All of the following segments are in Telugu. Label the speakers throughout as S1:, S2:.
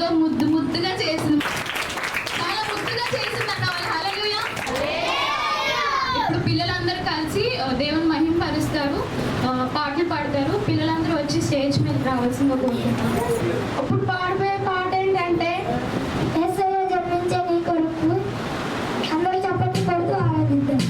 S1: ఎంతో ముద్దుగా చేసింది, చాలా ముద్దుగా చేసిందన్న వాళ్ళు. హల్లెలూయా. ఇప్పుడు పిల్లలందరూ కలిసి దేవుని మహిమపరుస్తారు, పాటలు పాడతారు. పిల్లలందరూ వచ్చి స్టేజ్ మీద రావాల్సిందిగా కోరుకుంటున్నారు.
S2: ఇప్పుడు పాడబోయే పాట ఏంటంటే యేసయ్య జన్మించే నీ కొరకు. అందరూ చప్పట్లు కొడుతూ ఆరాధిద్దాం.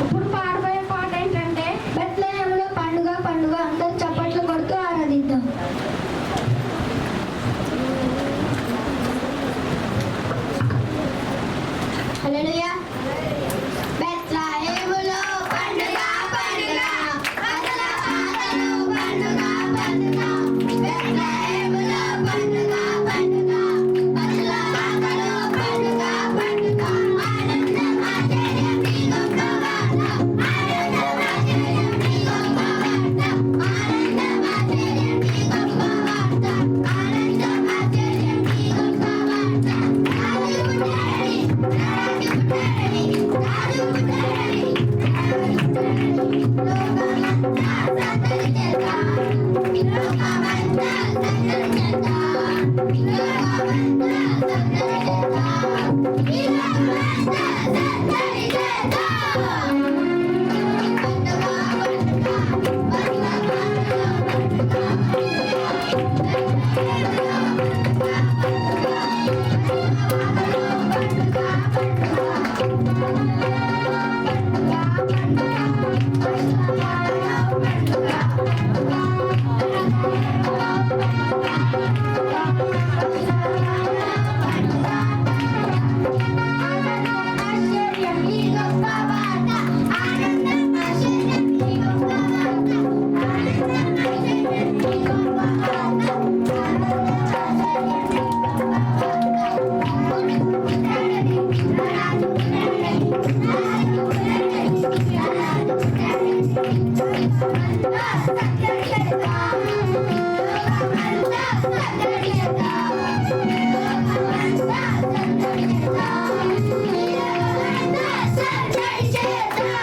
S2: ఇప్పుడు పాడబోయే పాట ఏంటంటే బెత్లెహేములో పండుగ పండుగ అందరూ చప్పట్లు కొడుతూ ఆరాధిద్దాం. హల్లెలూయా. బెత్లెహేములో పండుగ పండుగ అసల ఆదను పండుగ పండుగ బెత్లెహేములో పండుగ పండుగ అసల ఆదను పండుగ పండుగ ఆనందం ఆశ్చర్యం నీ గొప్ప వార్త ఆనందం ఆశ్చర్యం నీ గొప్ప వార్త ఆనందం ఆశ్చర్యం నీ గొప్ప వార్త ఆనందం ఆశ్చర్యం నీ గొప్ప వార్త రాజు పుట్టాడని రాజు పుట్టాడని రాజు పుట్టాడని రాజు పుట్టాడని లోకమంతా సందడి చేద్దాం లోకమంతా సందడి చేద్దాం లోకమంతా సందడి చేద్దాం ఈ లోకమంతా సందడి చేద్దాం. పండుగ పండుగ ఆశ్చర్యం నీ గొప్ప వార్త ఆనందం ఆశ్చర్యం నీ గొప్ప వార్త ఆనందం ఆశ్చర్యం నీ గొప్ప వార్త ఆనందం ఆశ్చర్యం నీ గొప్ప వార్త పుట్టాడని రాజు పుట్టాడని రాజు పుట్టాడని రాజు పుట్టాడని లోకమంతా సందడి చేద్దాం లోకమంతా సందడి చేద్దాం లోకమంతా సందడి చేద్దాం ఈ లోకమంతా సందడి చేద్దాం.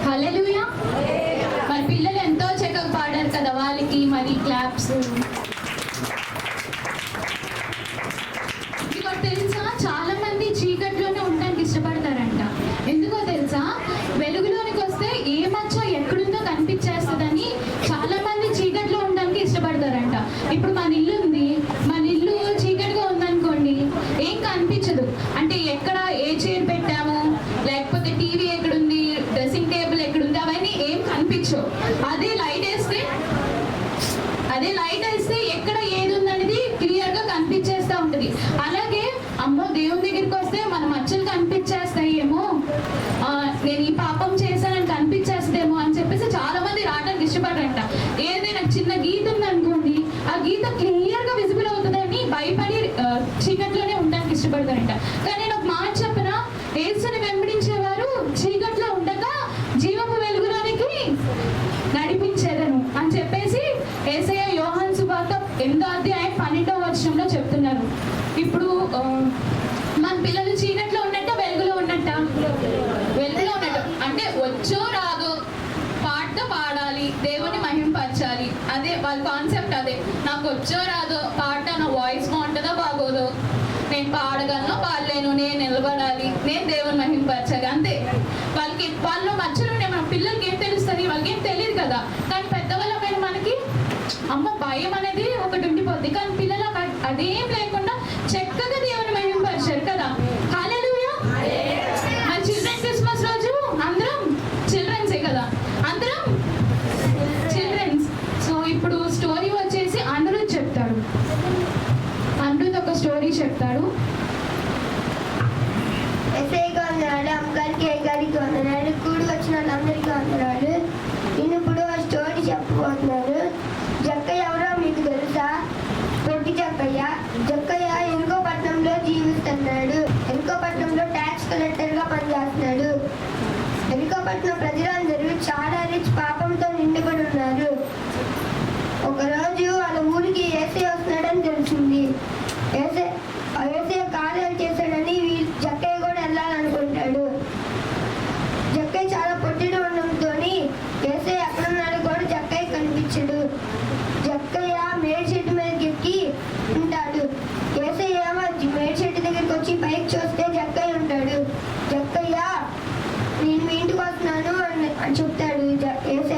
S1: హల్లెలూయా. మరి పిల్లలు ఎంతో చక్కగా పాడారు కదా, వాళ్ళకి మరి క్లాప్స్. మీకు తెలుసా, చాలా మంది చీకట్లోనే ఉండడానికి ఇష్టపడతారంట. ఎందుకో తెలుసా, వెలుగులోనికి వస్తే ఏ మచ్చ ఎక్కడుందో కనిపించేస్తుందని చాలా మంది చీకట్లో ఉండడానికి ఇష్టపడతారంట. ఇప్పుడు మన ఇల్లు ఉంది, మన ఇల్లు చీకటిగా ఉందనుకోండి, ఏం కనిపించదు. అంటే ఎక్కడ ఏ చైర్ పెట్టాము, లేకపోతే టీవీ ఎక్కడుంది, డ్రెస్సింగ్ టేబుల్ ఎక్కడుంది, అవన్నీ ఏం కనిపించవు. అదే లైట్ వేస్తే ఎక్కడ ఏది ఉందనేది క్లియర్ గా కనిపించేస్తా ఉంటది. అలాగే అమ్మో దేవుని దగ్గరికి వస్తే మన మచ్చలు కనిపించేస్తాయేమో, నేను ఈ పాపం చేశానని కనిపించేస్తేమో అని చెప్పేసి చాలా మంది రావడానికి ఇష్టపడరంట. ఏదైనా చిన్న గీత ఉందనుకోండి, ఆ గీత క్లియర్ గా విజిబుల్ అవుతుందని భయపడి చీకట్లోనే ఉండడానికి ఇష్టపడతారంట. కానీ నేను ఒక మాట చెప్పనా, యేసుని వెంబడించేవారు చీకట్లో ఉండగా జీవపు వెలుగులోనికి నడిపించేదను అని చెప్పేసి యేసయ్య యోహాను సువార్త 8:12 చెప్తున్నారు. ఇప్పుడు మన పిల్లలు చీకట్లో ఉన్నట్ట వెలుగులో ఉన్నట్ట? వెలుగులో ఉన్నట్టు. అంటే వచ్చో రాదో పాటతో పాడాలి, దేవుని మహింపరచాలి, అదే వాళ్ళ కాన్సెప్ట్. అదే నాకు వచ్చో రాదో పాట, నా వాయిస్ బాగుంటుందో బాగోదో, నేను పాడగలను పాడలేను, నేను నిలబడాలి, నేను దేవుని మహింపరచాలి, అంతే. వాళ్ళు మధ్యలో మన పిల్లలకి ఏం తెలుస్తుంది, వాళ్ళకి ఏం తెలియదు కదా. కానీ పెద్దవాళ్ళమైన మనకి అమ్మ భయం అనేది ఒకటి ఉండిపోద్ది. కానీ పిల్లలకు అదేం లేకుండా చక్కగా దేవుని మహింపరిచారు కదా. హల్లెలూయా. మరి చిల్డ్రన్ క్రిస్మస్ రోజు అందరం చిల్డ్రన్సే కదా, అందరం చిల్డ్రన్స్. సో ఇప్పుడు స్టోరీ వచ్చేసి అనిరుద్ చెప్తాడు. అనిరుద్ ఒక స్టోరీ చెప్తాడు.
S2: ఎస్ఐగా ఉన్నాడు, అమ్మగారికి అయ్యగారికి వందనాలు, కూడి వచ్చిన వాళ్ళందరికీ వందనాలు. నేను ఇప్పుడు ఆ స్టోరీ చెప్పబోతున్నాను. జక్కయ్య ఎవరో మీకు తెలుసా? పొట్టి జక్కయ్య. జక్కయ్య ఎనుకోపట్నంలో జీవిస్తున్నాడు. ఎనుకోపట్నంలో ట్యాక్స్ కలెక్టర్గా పనిచేస్తున్నాడు. ఎనుకోపట్నం ప్రజలందరూ చాలా రిచ్, పాపంతో నిండుకొని ఉన్నారు. ఒకరోజు వాళ్ళ ఊరికి ఏసీ వస్తున్నాడని తెలిసింది. ఏసీ కార్యాలు చేశాడని జక్కయ్య కూడా వెళ్ళాలనుకుంటాడు. జక్కయ్య చాలా పొట్టిన ఉండడంతో ఏసీ ఎక్కడున్నాడు కూడా జక్కయ్య కనిపించడు. జక్కయ్య మేడి చెట్టు మీదకి ఎక్కి ఉంటాడు. ఏసీ ఏమో మేడి చెట్టు దగ్గరికి వచ్చి పైకి చూస్తే జక్కయ్య ఉంటాడు. జక్కయ్య నేను మీ ఇంటికి వస్తున్నాను అని చెప్తాడు. ఏసీ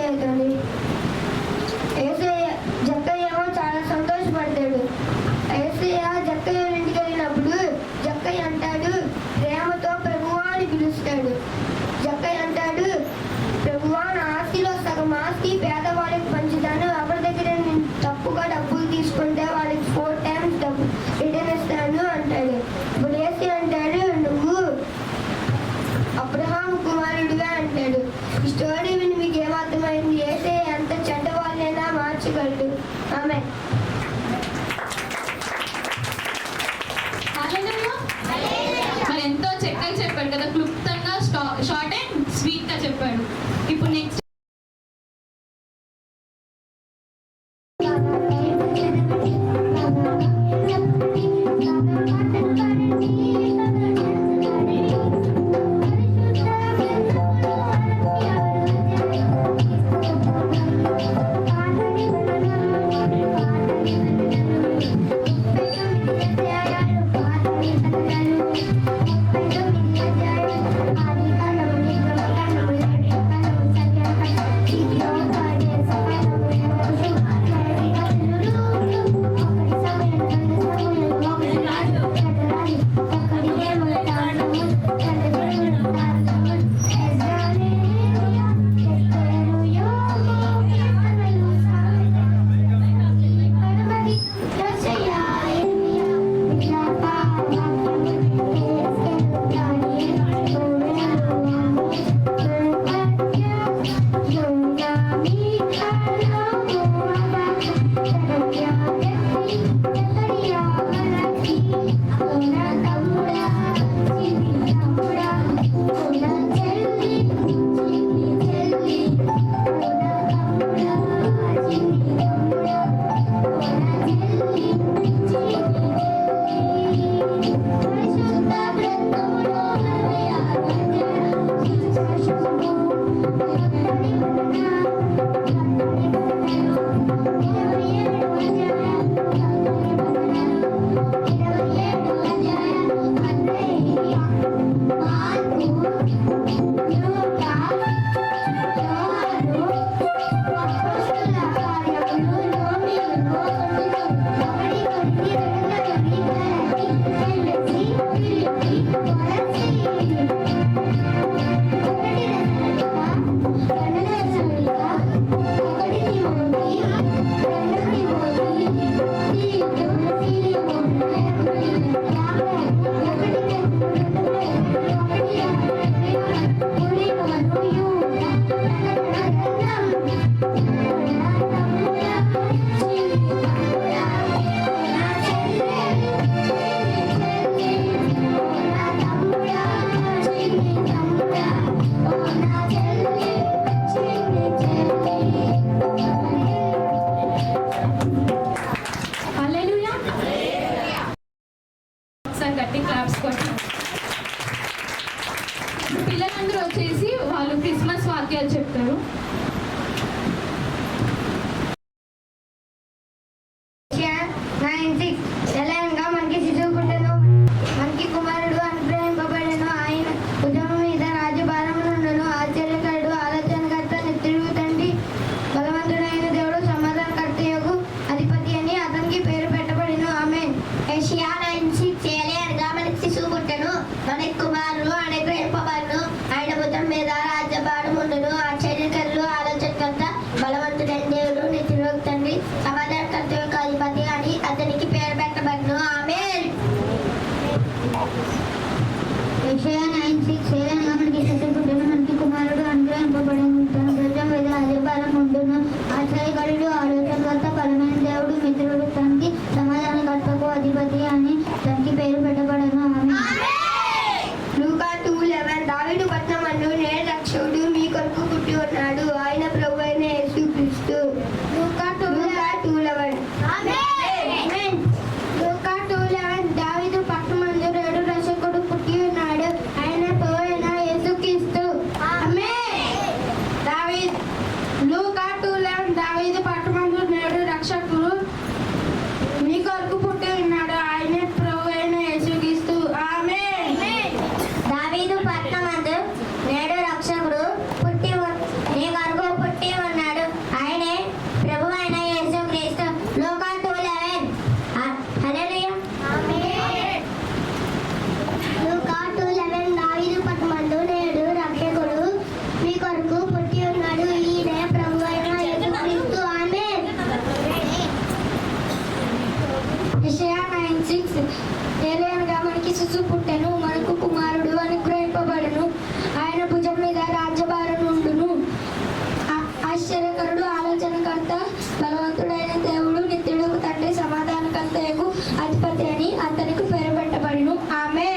S2: సృష్టికర్త బలవంతుడైన దేవుడు నిత్యుడు తండ్రి సమాధానకర్తయగు అధిపతి అని అతనికి పేరు పెట్టబడిను. ఆమె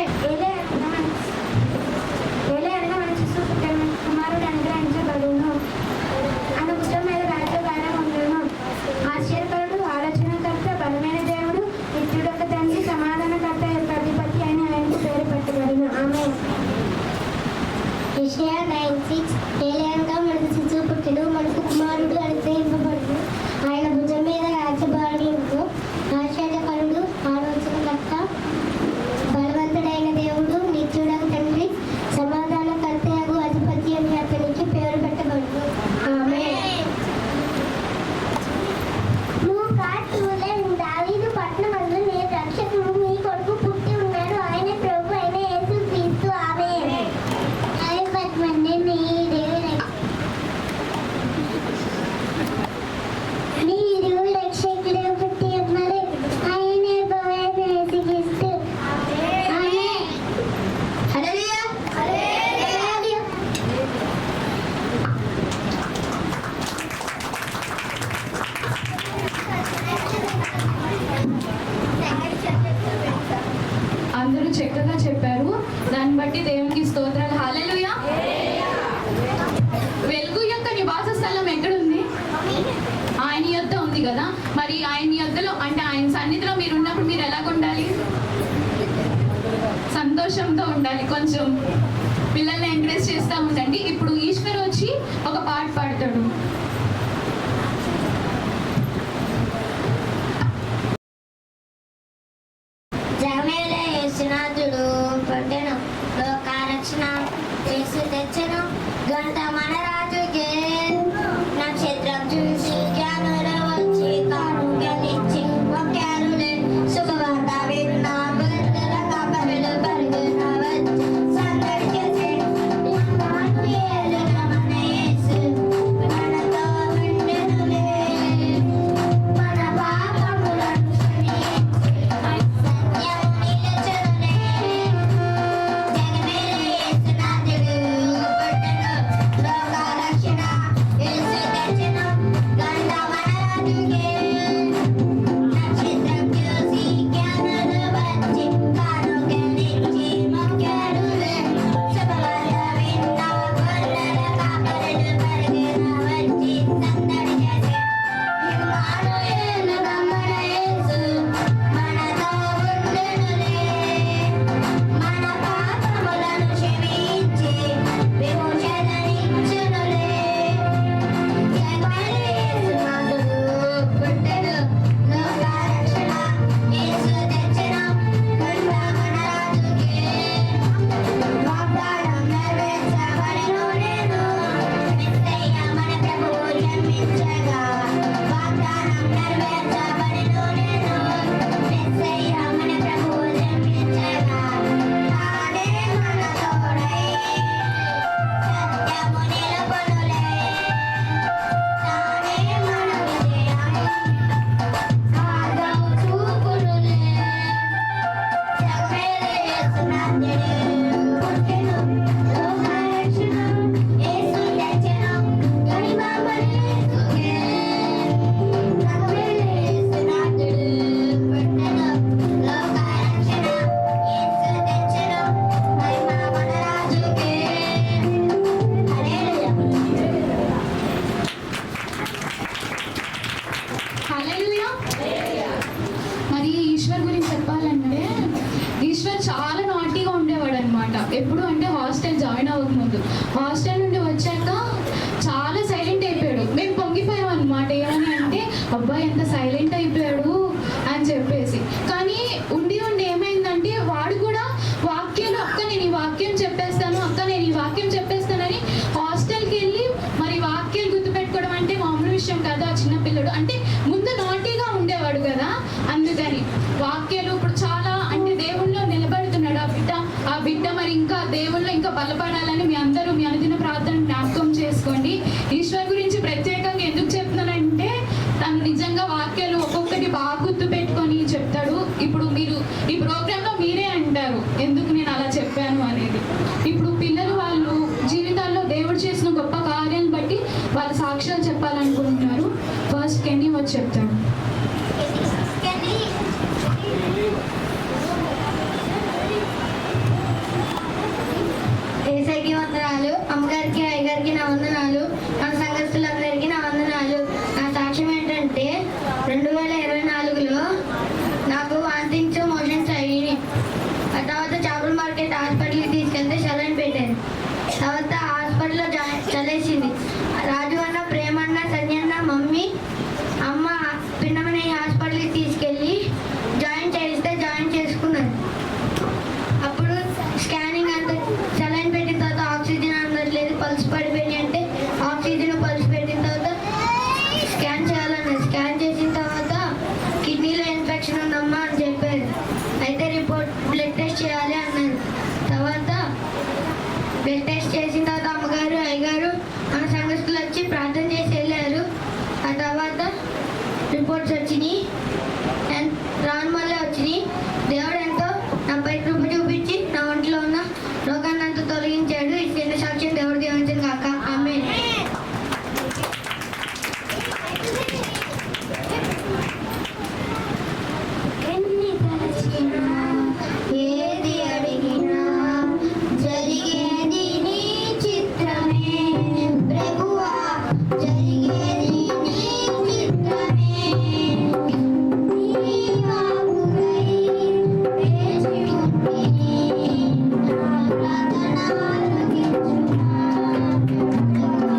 S2: కుమారుడు అనుగ్రహించబడును. అన్న పుస్తకం మీద రాజ్యభారం ఉండును. ఆశ్చర్యకరుడు, ఆలోచనకర్త, బలమైన దేవుడు, నిత్యుడు తండ్రి సమాధానకర్త యొక్క అధిపతి అని ఆయనకు పేరు పెట్టబడును. ఆమె యెషయా 9:6 ఏలియాగా మనకు శిశువు పుట్టెను, మనకు కుమారుడు అనుగ్రహింపబడును. ఆయన భుజం మీద రాజ్యభారమును. ఆశ్చర్యకరుడు, ఆలోచనకర్త, బలవంతుడైన దేవుడు, నిత్యుడగు తండ్రి, సమాధానకర్తయగు అధిపతి అని అతనికి పేరు పెట్టబడును. ఆమేన్. దావీదు పట్టణమందు నేను రక్షకుడు మీ కొడుకు పుట్టి ఉన్నాడు. ఆయన ప్రభు అయిన యేసుక్రీస్తు. ఆమేన్. మీరు రక్షకుడు పుట్టి ఉన్నారు. ఆయన ప్రభు అయిన యేసుక్రీస్తు. ఆమేన్. హల్లెలూయా. హల్లెలూయా.
S1: అందరూ చక్కగా చెప్పారు. దాన్ని బట్టి దేవునికి స్తోత్రాలు. హల్లెలూయా. వెలుగు యొక్క నివాస స్థలం ఎక్కడుంది? ఆయన యొద్ద ఉంది కదా. మరి ఆయన యొద్దలో అంటే ఆయన సన్నిధిలో మీరు ఉన్నప్పుడు మీరు ఎలాగ ఉండాలి? సంతోషంతో ఉండాలి. కొంచెం పిల్లల్ని ఎంకరేజ్ చేస్తూ ఉండండి. ఇప్పుడు ఈశ్వర్ వచ్చి ఒక పాట పాడతాడు.
S2: జగమేలే యేసునాథుడు పుట్టెను, లోకారక్షణ యేసు తెచ్చెను, గంట మన రాజుకే. నక్షత్రం చూసి జ్ఞానులు వచ్చి కానుకలిచ్చి మొక్కారులే. శుభవార్త విన్న గొర్రెల కాపరులు పరుగున వచ్చి సందడి చేసి ఇమ్మానుయేలుగా మన యేసు మనతో ఉండెనులే. మన పాపములను క్షమించి సత్యము నిలుచునులే. జగమేలే యేసునాథుడు పుట్టెను, లోకారక్షణ యేసు తెచ్చెను, గంట మన రాజుకే. నక్షత్రం చూసి జ్ఞానులు వచ్చి కానుకలిచ్చి మొక్కారులే. శుభవార్త విన్న గొర్రెల కాపరులు పరుగున వచ్చి సందడి చేసి ఇమ్మానుయేలుగా మన యేసు మనతో ఉండెనులే. మన పాపములను క్షమించి విమోచననిచ్చునులే. జగమేలే యేసునాథుడు పుట్టెను, లోకారక్షణ యేసు తెచ్చెను, గంట మన రాజుకే. వాగ్దానం నెరవేర్చబడెను నేను, మెస్సయ్య మన ప్రభువు జన్మించగా. వాగ్దానం నెరవేర్చబడెను నేను, మెస్సయ్య మన ప్రభువు జన్మించగా. తానే మన తోడై సత్యము నిలుపునులే. తానే మన విజయం మార్గం చూపునులే. జగమేలే యేసునాథుడు పుట్టెను, లోకారక్షణ యేసు తెచ్చెను, గనిమ మన యేసుకే. జగమేలే యేసునాథుడు పుట్టెను, లోకారక్షణ యేసు తెచ్చెను, గనిమ మన రాజుకే. హల్లెలూయా.
S1: హల్లెలూయా. మరి ఈశ్వర్ గురించి చెప్పాలంటే ఈశ్వర్ చాలా నాటీగా ఉండేవాడు అనమాట. ఎప్పుడు అంటే హాస్టల్ జాయిన్ అవ్వకముందు. హాస్టల్ నుండి వచ్చాక చాలా సైలెంట్ అయిపోయాడు. మేము పొంగిపోయాం అనమాట. ఏమని అంటే అబ్బాయి ఎంత సైలెంట్ అయిపోయాడు అని చెప్పేసి. కానీ ఉండి ఉండి ఏమైందంటే వాడు కూడా వాక్యాలు అక్క నేను ఈ వాక్యం చెప్పేస్తాను, అక్క నేను ఈ వాక్యం చెప్పేస్తానని హాస్టల్కి వెళ్ళి మరి వాక్యాలు గుర్తుపెట్టుకోవడం అంటే మామూలు విషయం కదా. చిన్న పిల్లడు అంటే ముందు నాటీగా ఉండేవాడు కదా. అందుకని వాక్యాలు ఇప్పుడు చాలా అంటే దేవుళ్ళో నిలబడుతున్నాడు ఆ బిడ్డ మరి ఇంకా దేవుళ్ళో ఇంకా బలపడాలని మీ అందరూ మీ అనుదిన ప్రార్థన జ్ఞాపకం చేసుకోండి. ఈశ్వర్ గురించి ప్రత్యేకంగా ఎందుకు చెప్తున్నానంటే తను నిజంగా వాక్యాలు ఒక్కొక్కటి బాగా గుర్తు పెట్టుకొని చెప్తాడు. ఇప్పుడు మీరు ఈ ప్రోగ్రాంలో మీరే అంటారు ఎందుకు నేను అలా చెప్పాను అనేది. ఇప్పుడు పిల్లలు వాళ్ళు జీవితాల్లో దేవుడు చేసిన గొప్ప కార్యాలను బట్టి వాళ్ళ సాక్ష్యాలు చెప్పాలనుకుంటున్నారు. ఫస్ట్ కెన్నీ వచ్చి చెప్తాడు.
S2: ఏసైకి వందనాలు, అమ్మగారికి అయ్యగారికి నా వందనాలు, నా సంఘస్థులందరికీ నా వందనాలు. నా సాక్ష్యం ఏంటంటే 2024లో నాకు వాంతింగ్స్ మోషన్స్ అయ్యి ఆ తర్వాత చేపల మార్కెట్ హాస్పిటల్కి తీసుకెళ్తే సెలైన్ పెట్టారు. తర్వాత హాస్పిటల్లో చలేసింది. రాజు అన్న, ప్రేమన్న, సంజయన్న, మమ్మీ, అమ్మ పిన్నమని హాస్పిటల్కి తీసుకెళ్ళి జాయిన్ చేయిస్తే జాయిన్ చేసుకున్నారు. అప్పుడు స్కానింగ్ అంతా సెలైన్ పెట్టిన తర్వాత ఆక్సిజన్ అందట్లేదు, పల్స్ పడిపోయింది అంటే ఆక్సిజన్ పల్స్ పెట్టిన తర్వాత స్కాన్ చేయాలన్నారు. స్కాన్ చేసిన తర్వాత కిడ్నీలో ఇన్ఫెక్షన్ ఉందమ్మా అని చెప్పారు. అయితే బ్లడ్ టెస్ట్ చేయాలి అన్నారు. తర్వాత బ్లడ్ టెస్ట్ చేసిన తర్వాత అమ్మగారు అయ్యగారు మన సంఘస్థులు వచ్చి ప్రార్థన చేసి వెళ్ళారు. ఆ తర్వాత రిపోర్ట్స్ వచ్చినాయి, రాను మళ్ళీ వచ్చినాయి. దేవుడు ఎంతో నాపై కృప చూపించి నా ఒంట్లో ఉన్న రోగాన్ని అంతా తొలగించాడు. ఈ చిన్న సాక్ష్యం దేవుడు దీవించను కాక. ఆమేన్. ఎన్ని తలచినా ఏది అడిగినా జరిగేది నీ చిత్రమే ప్రభువా, జరిగేది నీ చిత్రమే. నీ వాక్కుకై వేచి ఉంటిని, నా ప్రార్థన ఆలకించుమా ప్రభువా,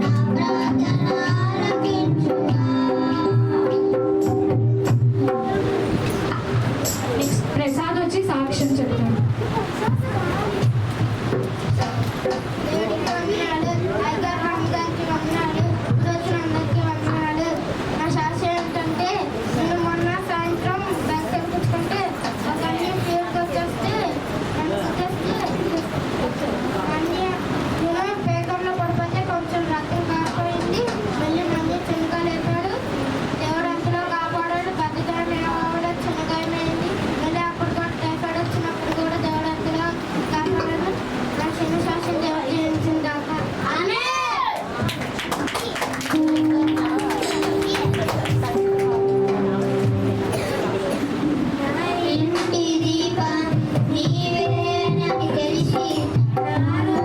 S2: నా ప్రార్థన ఆలకించుమా.
S1: నెక్స్ట్ ప్రసాద్ వచ్చి సాక్ష్యం చెప్తాడు.
S2: దేవుడికి వందనాలు, అయ్యగారు అమ్మగారికి వందనాలు, ఇప్పుడు వచ్చిన అందరికీ వందనాలు. నా శాస్త్రం ఏంటంటే నేను మొన్న సాయంత్రం బ్యాంక్ తెప్పించుకుంటే ఒక అన్ని ఫీవర్కి వచ్చేస్తే అన్ని నేను పేగంలో పడిపోతే కొంచెం రక్తం కారిపోయింది. మళ్ళీ మళ్ళీ చిన్నగా లేపాడు. దేవుడు అంతలో కాపాడాడు. పెద్దగాయం ఏమవడం చిన్నగాయమైంది. మళ్ళీ అప్పుడు కూడా టైఫాయిడ్ వచ్చినప్పుడు కూడా దేవుడు అంతలో కాపాడాడు. నా చిన్న శాస్త్రం దేవుడు జీవించిన దాకా. ఇంటి దీపం నీవే నాకు తెలిసి నాలో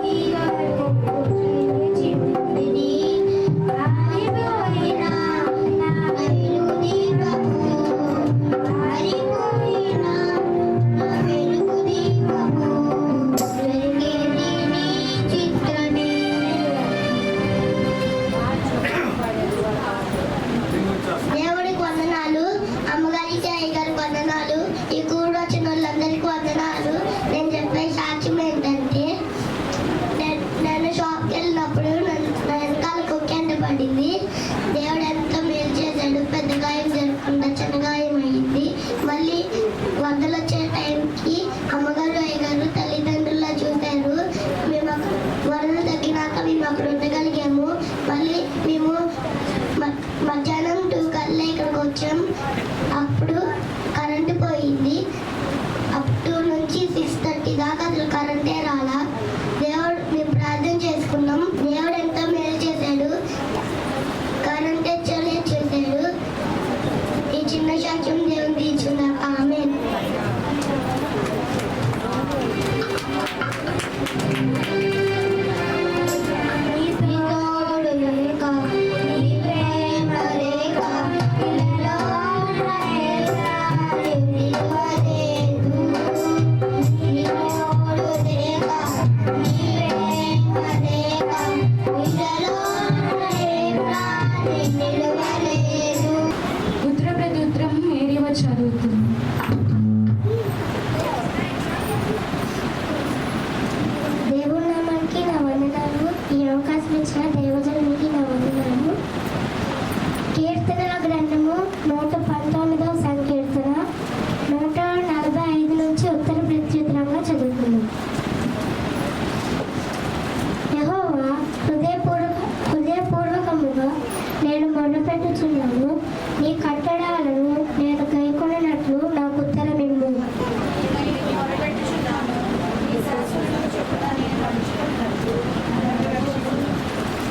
S2: నీ వరకు జీవించి ఉంటిని. ఆరిపోయిన నా వెలుగు దీపము, ఆరిపోయిన నా వెలుగు దీపము, జరిగేది నీ చిత్రమే. దేవుడికి వందనాలు, అమ్మగారికి అయ్యగారికి వందనాలు, ఈ కూడు వచ్చిన వాళ్ళందరికీ వందనాలు. నేను చెప్పే సాక్ష్యం ఏంటంటే నేను షాప్కి వెళ్ళినప్పుడు నా వెనకాల కుక్కెండ పడింది. దేవుడు ఎంతో మేలు చేశాడు. పెద్ద గాయం జరగకుండా చిన్న గాయం అయింది. మళ్ళీ వరదలు వచ్చే టైంకి అమ్మగారు అయ్యగారు తల్లిదండ్రులా చూశారు. మేము వరదలు తగ్గినాక మేము అక్కడ ఉండగలిగాము. మళ్ళీ మేము మధ్యాహ్నం 2 కల్లా ఇక్కడికి వచ్చాం. అప్పుడు కరెంటు పోయింది. అప్పుడు నుంచి 6:30 దాకా అసలు కరెంటే రాలా. దేవుడు మేము ప్రార్థన చేసుకున్నాం. దేవుడు ఎంతో మేలు చేశాడు. కరెంట్ తెచ్చలే చేశాడు. ఈ చిన్న సాక్ష్యం దేవుని తీర్చుందా. ఆమేన్. నీ తోడు లేక, నీ ప్రేమ లేక, ఇలలో ఉండలేక నిలవలేదు. నీ తోడు లేక, నీ ప్రేమ లేక, ఇలలో ఉండలేక నిలవలేదు.
S1: ఉత్తర ప్రత్యుత్తరం మేరీ వచ్చి చదువుతుంది.
S2: దేవుడి నామానికి నా వందనాలు. ఈ అవకాశం ఇచ్చిన దైవజనునికి నా వందనాలు. కీర్తనల గ్రంథము 119వ సంకీర్తన 145 నుంచి ఉత్తర ప్రత్యుత్తరంగా చదువుతున్నాం. యెహోవా, హృదయపూర్వకముగా నేను మొరపెట్టుచున్నాను. నీ కట్టడాలను నేను గైకొనినట్లు నాకు ఉత్తరమిమ్ము.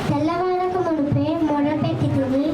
S2: తెల్లవారక మునిపే మొరపెట్టితిని,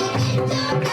S2: Yeah.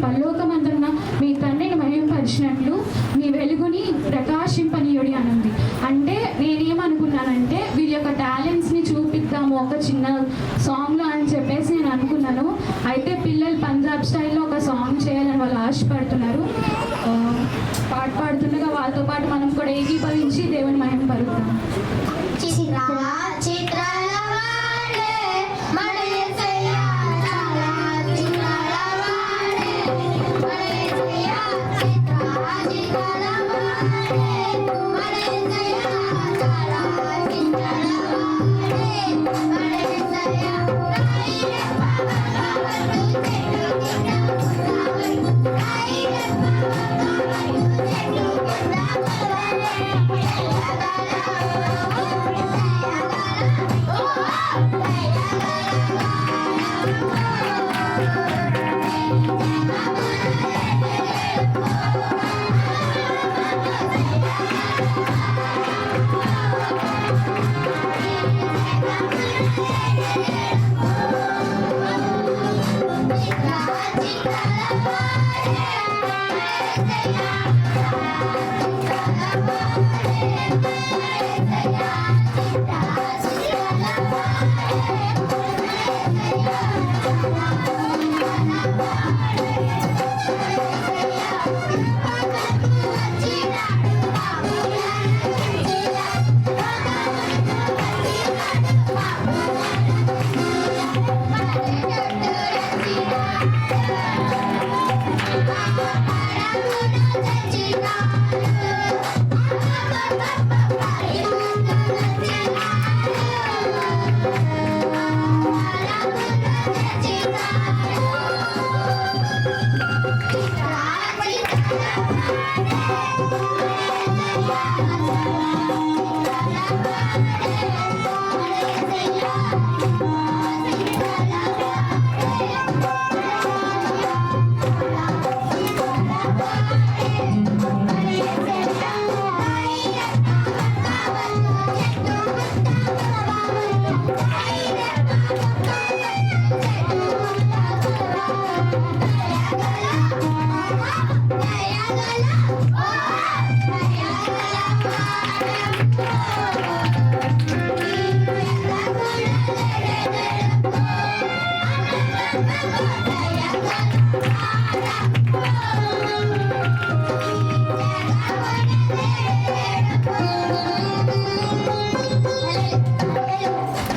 S1: పరలోకమందున్న మీ తండ్రిని మహిమపరిచినట్లు మీ వెలుగుని ప్రకాశింపనీయుడి అనంది. అంటే నేనేమనుకున్నానంటే వీళ్ళ యొక్క టాలెంట్స్ని చూపిద్దాము ఒక చిన్న సాంగ్లో అని చెప్పేసి నేను అనుకున్నాను. అయితే పిల్లలు పంజాబ్ స్టైల్లో ఒక సాంగ్ చేయాలని వాళ్ళు ఆశపడుతున్నారు. పాట పాడుతుండగా వాళ్ళతో పాటు మనం కూడా ఏకీభవించి దేవుని మహిమ పలుకుతాం.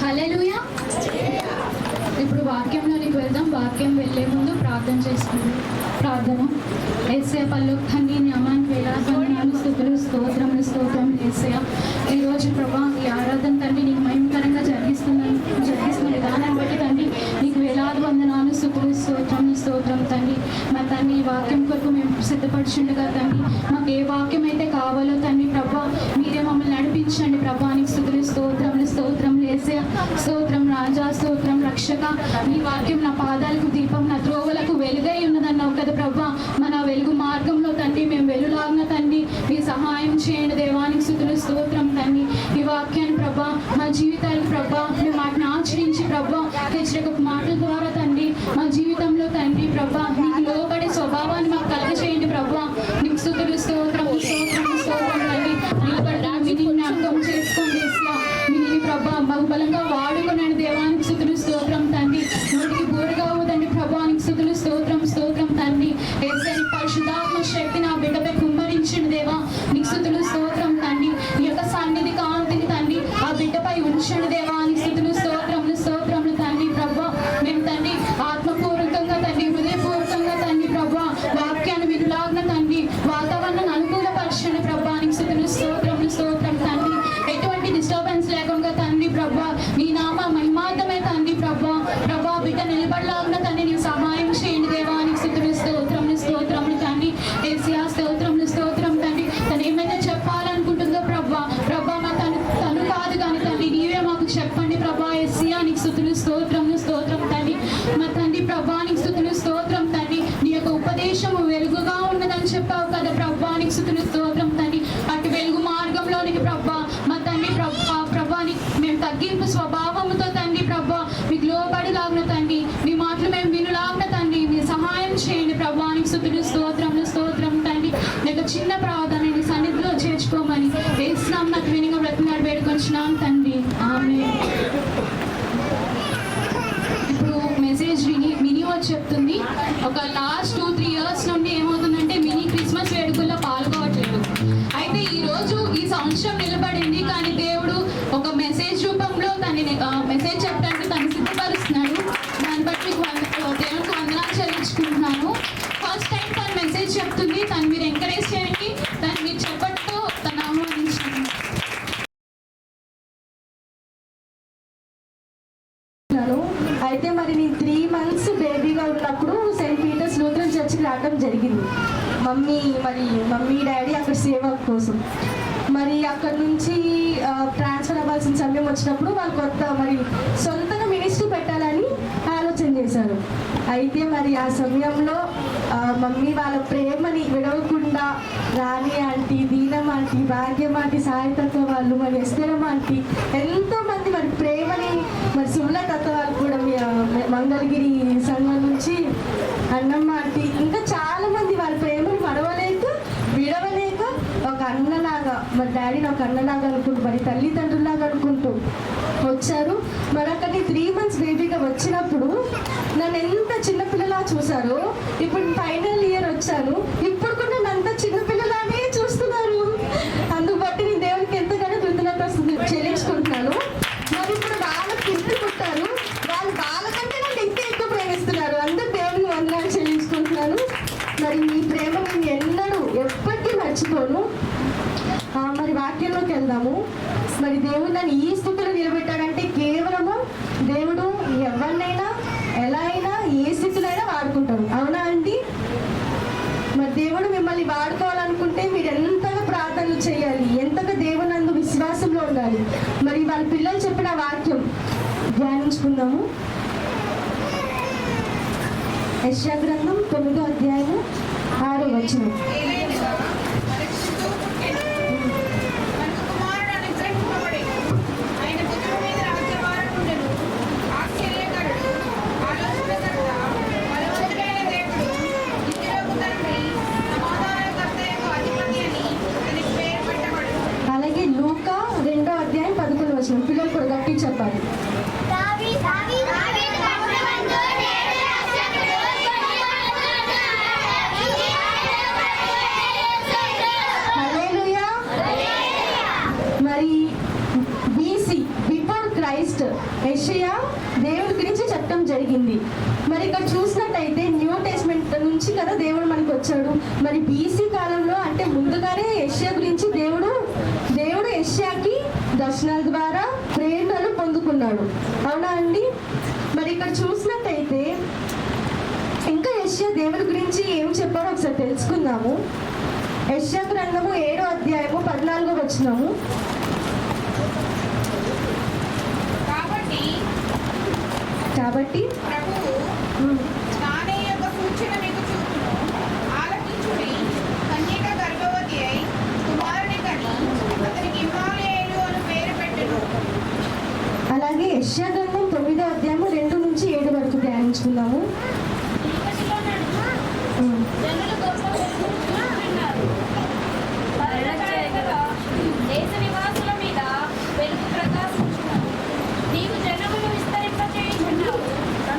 S1: హల్లెలూయా. ఇప్పుడు వాక్యంలోనికి వెళ్దాం. వాక్యం వెళ్ళే ముందు ప్రార్థన చేసుకుందాం. ప్రార్థన. యేసయ్య పరలోక తండ్రి నామానికి వేలాది వందనాలు, స్తుతులు, స్తోత్రములు, స్తోత్రం యేసయ్య. ఈరోజు ప్రభా ఈ ఆరాధన తండ్రి నీకు మహిమకరంగా జరిగిస్తున్న విధానాన్ని బట్టి తండ్రి నీకు వేలాది వందనాలు, స్తుతులు, స్తోత్రం తండ్రి. మా తండ్రి ఈ వాక్యం కొరకు మేము సిద్ధపడుచుండగా తండ్రి మాకు ఏ వాక్యం అయితే కావాలో తండ్రి ప్రభా మీరే మమ్మల్ని నడిపించండి ప్రభా. నీకు స్తుతులు, స్తోత్రం యేసయ్య. స్తోత్రం రాజా, స్తోత్రం రక్షక. నీ వాక్యం నా పాదాలకు దీపం, నా త్రోవలకు వెలుగై ఉన్నదన్నావు కదా ప్రభా. మన వెలుగు మార్గంలో తండ్రి మేము వెలులాగిన తండ్రి మీ సహాయం చేయండి దేవానికి స్తుతులు, స్తోత్రం తండ్రి. ఈ వాక్యాన్ని ప్రభా మా జీవితాలకు ప్రభా మేము వాటిని ఆచరించి ప్రభా హెచ్చరిక మాటల ద్వారా తండ్రి మా జీవితంలో తండ్రి ప్రభా నీకు లోబడే స్వభావాన్ని మాకు కలగచేయండి ప్రభా. నీకు స్తుతులు, స్తోత్రం తండ్రి. నిలబడి అర్థం చేసుకోండి మీ ప్రభా బహుబలంగా వాడుకున్నాను దేవానికి స్తుతులు, స్తోత్రం తండ్రి. నోటికి బోరుగా అవుదండి ప్రభానికి స్తుతులు, స్తోత్రం తండ్రి. యేసయ్య పరిశుద్ధాత్మ శక్తి నా బిడ్డపై కుమ్మరించండి దేవా. నీకు స్తుతులు, స్తోత్రం తండ్రి. నీ యొక్క సన్నిధి కాంతిని తండ్రి ఆ బిడ్డపై ఉంచండి దేవా. నీకు స్తుతులు, స్తోత్రములు తండ్రి ప్రభా. మేము తండ్రి ఆత్మపూర్వకంగా తండ్రి హృదయపూర్వకంగా తండ్రి ప్రభా వాక్యాన్ని వినులాగిన తండ్రి వాతావరణాన్ని అనుకూలపరచండి ప్రభా. నీకు స్తుతులు, స్తోత్రం తండ్రి. ఎటువంటి డిస్టర్బెన్స్ లేకుండా తండ్రి ప్రభా నీ నామ మహిమార్థమే తండ్రి ప్రభా బిడ్డ నిలబడలాగిన తండ్రి నీ సహాయం చేయండి దేవా. నీకు స్తుతులు, స్తోత్రములు తండ్రి. యేసయ్య స్తోత్రం తండ్రి. తను ఏమైనా చెప్పాలనుకుంటుందో ప్రభా మా తను కాదు కానీ తండ్రి నీవే మాకు చెప్పండి ప్రభా. యేసయ్య నీకు స్తుతులు, స్తోత్రం తండ్రి. మా తండ్రి ప్రభా నీకు స్తుతులు, స్తోత్రం తండ్రి. నీ యొక్క ఉపదేశము వెలుగుగా ఉన్నదని చెప్పావు కదా ప్రభా. నీకు స్తుతులు, స్తోత్రం తండ్రి. అటు వెలుగు మార్గంలోనికి ప్రభా మా తండ్రి ప్రభాని మేము తగ్గింపు స్వభావముతో తండ్రి ప్రభా మీకు లోబడిలాగిన తండ్రి మీ మాటలు మేము వినులాగిన చెప్తుంది. ఒక లాస్ట్ 2-3 ఇయర్స్ నుండి ఏమవుతుందంటే మినీ క్రిస్మస్ వేడుకల్లో పాల్గొవట్లేదు. అయితే ఈరోజు ఈ సంవత్సరం నిలబడింది, కానీ దేవుడు ఒక మెసేజ్ రూపంలో దాన్ని మెసేజ్ చెప్పడానికి తను సిద్ధపరుస్తున్నాడు. దాన్ని బట్టి దేవునికి వందనాలు చెల్లించుకుంటున్నాను. ఫస్ట్ టైం తను మెసేజ్ చెప్తుంది, తను మీరు ఎంకరేజ్ చేయండి, తను మీరు చెప్పట్టు తను ఆహ్వానించండి.
S3: అయితే మరి నేను 3 months బేబీగా ఉన్నప్పుడు సెయింట్ పీటర్స్ లూథరన్ చర్చ్కి రావడం జరిగింది. మమ్మీ డాడీ అక్కడ సేవ కోసం. మరి అక్కడ నుంచి ట్రాన్స్ఫర్ అవ్వాల్సిన సమయం వచ్చినప్పుడు వాళ్ళు మరి సొంతంగా మినిస్ట్రీ పెట్టాలని ఆలోచన చేశారు. అయితే మరి ఆ సమయంలో మమ్మీ వాళ్ళ ప్రేమని విడవకుండా రాణి ఆంటీ, దీనం ఆంటీ, భాగ్యం ఆంటీ, సాయితత్వ వాళ్ళు, మరి ఎస్తరం ఆంటీ, ఎంతోమంది మరి ప్రేమని, మరి సుమల తత్వ వాళ్ళు కూడా మంగళగిరి సంఘం నుంచి అన్నమ్మ ఆంటీ, ఇంకా చాలా మంది వాళ్ళ ప్రేమని విడవలేక ఒక అన్నలాగా, మరి డాడీని ఒక అన్నలాగా అనుకుంటూ, మరి తల్లిదండ్రులాగా అనుకుంటూ వచ్చారు. మరి అక్కడ 3 months బేబీగా వచ్చినప్పుడు నన్ను ఎంత చిన్నపిల్లలా చూసారో, ఇప్పుడు ఫైనల్ ఇయర్ వచ్చాను, ఇప్పుడు కూడా నన్ను అంత చిన్నపిల్లలానే చూస్తున్నారు. అందుకు బట్టి నేను దేవునికి ఎంతగానో కృతజ్ఞత చెల్లించుకుంటున్నాను. మరి ఇప్పుడు వాళ్ళకి పిల్లలు పుట్టారు, వాళ్ళు వాళ్ళకంటే నన్ను ఇంకా ఎక్కువ ప్రేమిస్తున్నారు. అందరూ దేవునికి వందనాలు చెల్లించుకుంటున్నాను. మరి మీ ప్రేమ నేను ఎన్నడూ ఎప్పటికీ మర్చిపోను. మరి వాక్యంలోకి వెళ్దాము. మరి దేవుడు నన్ను ఈ స్థితిలో నిలబెట్టాడంటే కేవలము దేవుడు ఎవరినైనా ఎలా అయినా ఏ స్థితిలో అయినా వాడుకుంటాడు. అవునా అండి? మరి దేవుడు మిమ్మల్ని వాడుకోవాలనుకుంటే మీరు ఎంతగా ప్రార్థనలు చేయాలి, ఎంతగా దేవునందు విశ్వాసంలో ఉండాలి. మరి వాళ్ళ పిల్లలు చెప్పిన వాక్యం ధ్యానించుకుందాము. యెషయా గ్రంథం 9వ అధ్యాయము 6వ వచనం. అలాగే లూకా 2వ అధ్యాయం 11వ వచనం. పిల్లలు కూడా గట్టి చెప్పాలి. మరి BC బిఫోర్ క్రైస్ట్ యెషయా దేవుడి గురించి చెప్పడం జరిగింది. మరి ఇక్కడ చూసినట్టయితే న్యూ టెస్ట్మెంట్ నుంచి కదా దేవుడు మనకు వచ్చాడు. మరి BC కాలంలో అంటే ముందుగానే యెషయా గురించి దేవుడు యెషయాకి దర్శనాల ద్వారా ప్రేరణలు పొందుకున్నాడు. అవునా అండి? మరి ఇక్కడ చూసినట్టయితే ఇంకా యెషయా దేవుడి గురించి ఏం చెప్పారో ఒకసారి తెలుసుకుందాము. యెషయా గ్రంథము 7వ అధ్యాయము 14వ వచనము. కాబట్టి
S4: ప్రభువు నానే యొక్క సూచన మీకు చూపును, ఆలకించుడి, కన్యక గర్భవతి అయి కుమారుని కని అతనికి ఇమ్మానుయేలు అని పేరు పెట్టెను.
S3: అలాగే యెషయా గ్రంథం 9వ అధ్యాయము 2 నుంచి 7 వరకు ధ్యానించుకుందాము.
S5: జనులు గొప్ప వెలుగుతున్నారు. దేశ నివాసుల మీద వెలుగు ప్రకాశించున్నది. నీవు జనమును విస్తరింపచేయుచున్నావు,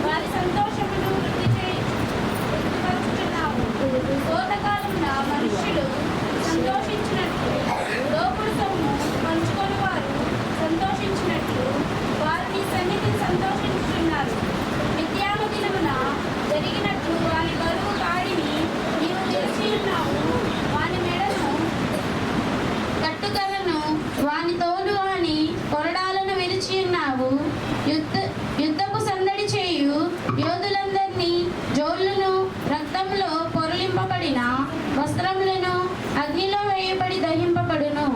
S5: వారి సంతోషమును వృద్ధిపరుచుచున్నావు. కోతకాలమున మనుష్యులు సంతోషించినట్లు, దోపుడు సొమ్ము పంచుకొని వారు సంతోషించినట్లు వారు నీ సన్నిధిని సంతోషించుచున్నారు. మిథ్యాను దినమున జరిగినట్లు వారి బరువు కాడిని నీవు విరిచి ఉన్నావు. వాని మెడను కట్టుకలను, వాని తోలు వాని కొరడాలను విరిచి ఉన్నావు. యుద్ధపు సందడి చేయు యోధులందరినీ జోళ్ళను, రక్తంలో పొరలింపబడిన వస్త్రములను అగ్నిలో వేయబడి దహింపబడును.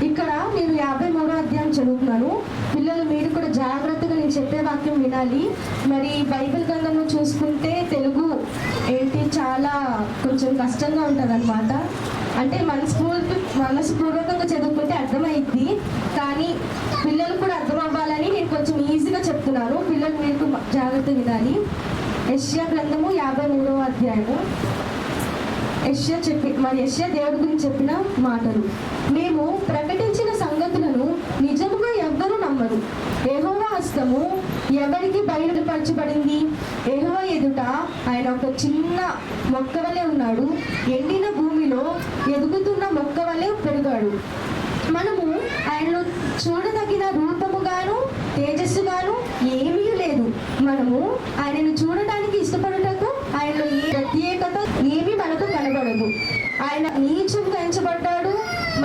S3: ఇక్కడ నేను 53వ అధ్యాయం చదువుతున్నాను. పిల్లలు మీరు కూడా జాగ్రత్తగా నేను చెప్పే వాక్యం వినాలి. మరి బైబిల్ గ్రంథంలో చూసుకుంటే తెలుగు ఏంటి చాలా కొంచెం కష్టంగా ఉంటుంది అనమాట. అంటే మనస్పూర్వకంగా చదువుకుంటే అర్థమైద్ది, కానీ పిల్లలు కూడా అర్థం అవ్వాలని నేను కొంచెం ఈజీగా చెప్తున్నాను. పిల్లలు మీరు జాగ్రత్త వినాలి. యెషయా గ్రంథము 53వ అధ్యాయము. యెషయా దేవుడి గురించి చెప్పిన మాటలు. మేము ప్రకటించిన సంగతులను నిజముగా ఎవ్వరూ నమ్మరు. నమ్మరు. యెహోవా హస్తము ఎవరికి బయలుపరచబడింది? యెహోవా ఎదుట ఆయన ఒక చిన్న మొక్క వలె ఉన్నాడు, ఎండిన భూమిలో ఎదుగుతున్న మొక్క వలె పెరిగాడు. మనము ఆయనను చూడదగిన రూపముగాను తేజస్సుగాను ఏమీ లేదు. మనము ఆయనను చూడటానికి ఇష్టపడుటకు ఆయనలో ఏ ప్రత్యేకత ఏమీ మనకు కనబడదు. ఆయన నీచంగా ఎంచబడ్డాడు,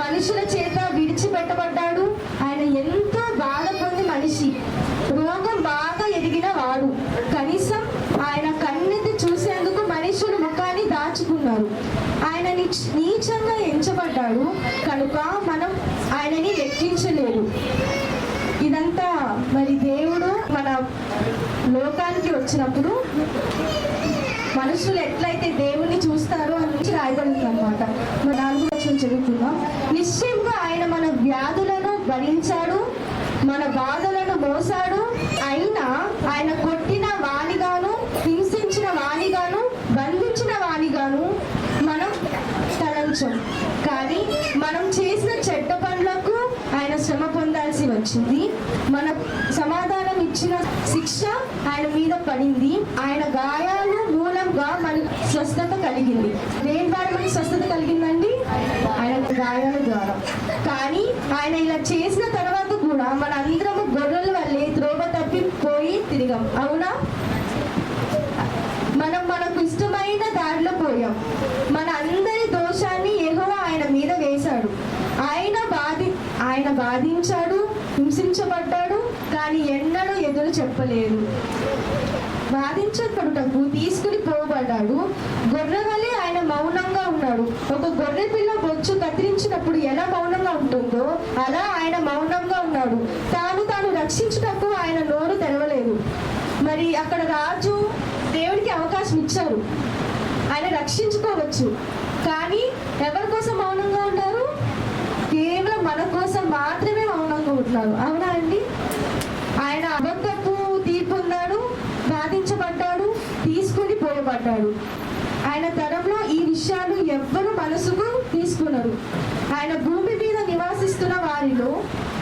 S3: మనుషుల చేత విడిచిపెట్టబడ్డాడు. ఆయన ఎంతో బాధ పొంది మనిషి, రోగం బాగా ఎదిగిన వాడు. కనీసం ఆయన కన్నెత్తి చూసేందుకు మనుషులు ముఖాన్ని దాచుకున్నారు. ఆయన నీచంగా ఎంచబడ్డాడు కనుక మనం ఆయనని లెక్కించలేదు. ఇదంతా మరి దేవుడు మన లోకానికి వచ్చినప్పుడు మనుషులు ఎట్లయితే దేవుణ్ణి చూస్తారో అని రాయబడింది అన్నమాట. 4వ వచనం చదువుతున్నాం. నిశ్చయంగా ఆయన మన వ్యాధులను భరించాడు, మన బాధలను మోసాడు. అయినా ఆయన కొట్టిన వానిగాను, హింసించిన వానిగాను, బంధించిన వానిగాను మనం తలంచం. కానీ మనం చేసిన చెడ్డ పనులకు ఆయన శ్రమ పొందాల్సి వచ్చింది. మన సమాధానం ఇచ్చిన శిక్ష ఆయన మీద పడింది. ఆయన గాయాలు మూలంగా మనకు స్వస్థత కలిగింది. దేని ద్వారా మనకు స్వస్థత కలిగిందండి? ఆయన గాయాల ద్వారా. కానీ ఆయన ఇలా చేసిన తర్వాత కూడా మన అందరము గొర్రెల వల్లే త్రోవ తప్పిపోయి తిరిగాం. అవునా? మనం మనకు ఇష్టమైన దారిలో పోయాం. మన అందరి దోషాన్ని యెహోవా ఆయన మీద వేశాడు. ఆయన బాధించాడు, హింసించబడ్డాడు, కానీ ఎన్నడూ ఎదురు చెప్పలేదు. బాధించబడుటకు తీసుకుని పోబడ్డాడు. గొర్రె వలె ఆయన మౌనంగా ఉన్నాడు. ఒక గొర్రె పిల్ల బొచ్చు కత్తిరించినప్పుడు ఎలా మౌనంగా ఉంటుందో అలా ఆయన మౌనంగా ఉన్నాడు. తాను రక్షించుటకు ఆయన నోరు తెరవలేదు. మరి అక్కడ రాజు దేవుడికి అవకాశం ఇచ్చారు, ఆయన రక్షించుకోవచ్చు. కానీ ఎవరి కోసం మౌనంగా ఉన్నారు? కేవలం మన కోసం మాత్రమే మౌనంగా ఉంటున్నారు. అవునా అండి? ఆయన అబద్ధపు తీర్పు ఉన్నాడు, బాధించబడ్డాడు, తీసుకుని పోయబడ్డాడు. ఆయన తరంలో ఈ విషయాలు ఎవ్వరు మనసుకు తీసుకున్నారు. ఆయన భూమి మీద నివాసిస్తున్న వారిలో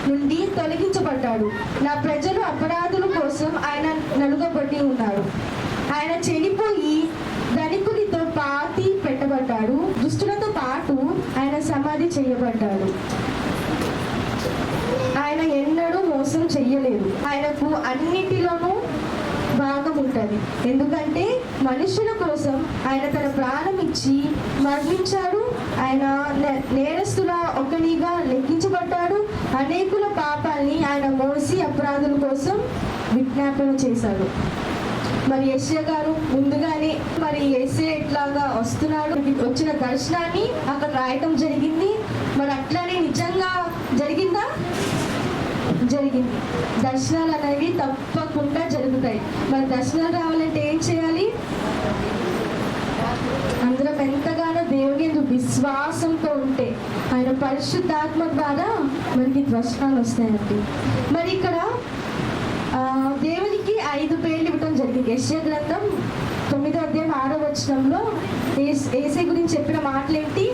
S3: నుండి తొలగించబడ్డాడు. నా ప్రజలు అపరాధుల కోసం ఆయన నలుగబడి ఉన్నాడు. ఆయన చనిపోయి ధనికునితో పాతి పెట్టబడ్డాడు. దుష్టులతో పాటు ఆయన సమాధి చేయబడ్డాడు. ఆయన ఎన్నడూ మోసం చెయ్యలేదు. ఆయనకు అన్నిటిలోనూ భాగం ఉంటుంది. ఎందుకంటే మనుషుల కోసం ఆయన తన ప్రాణం ఇచ్చి మరణించాడు. ఆయన నేరస్తుల ఒకనిగా లెక్కించబడ్డాడు. అనేకుల పాపాల్ని ఆయన మోసి అపరాధుల కోసం విజ్ఞాపన చేశాడు. మరి యెషయా గారు ముందుగానే మరి యేసయ్య ఎట్లాగా వస్తున్నాడు, వచ్చిన దర్శనాన్ని అక్కడ రాయటం జరిగింది. మరి అట్లానే నిజంగా జరిగిందా? జరిగింది. దర్శనాలు అనేవి తప్పకుండా జరుగుతాయి. మరి దర్శనాలు రావాలంటే ఏం చేయాలి? అందరం ఎంతగానో దేవుని యందు విశ్వాసంతో ఉంటే ఆయన పరిశుద్ధాత్మ ద్వారా మనకి దర్శనాలు వస్తాయండి. మరి ఇక్కడ దేవునికి 5 పేర్లు ఇవ్వటం జరిగింది. యెషయా గ్రంథం 9వ అధ్యాయం 6వ వచనంలో యేసయ్య గురించి చెప్పిన మాటలు ఏంటి?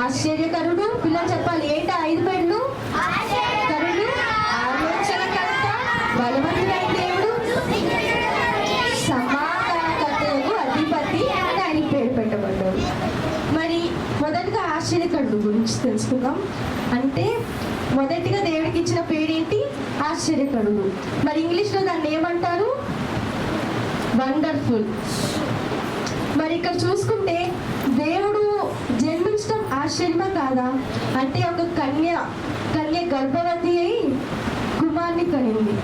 S3: ఆశ్చర్యకరుడు. పిల్లలు చెప్పాలి, ఏంటి 5 పేర్లు? కరుడు, ఆలోచనకర్త, బలవంతుడైన దేవుడు, సమాధానకర్తకు అధిపతి అని ఆయనకి పేరు పెట్టబడ్డాడు. మరి మొదటిగా ఆశ్చర్యకరుడు గురించి తెలుసుకుందాం. అంటే మొదటిగా దేవుడికి ఇచ్చిన పేరేంటి? ఆశ్చర్యకరుడు. మరి ఇంగ్లీష్లో దాన్ని ఏమంటారు? వండర్ఫుల్. మరి ఇక్కడ చూసుకుంటే దేవుడు జన్మించడం ఆశ్చర్యమా కాదా? అంటే ఒక కన్య గర్భవతి అయి కుమార్ని కనింది.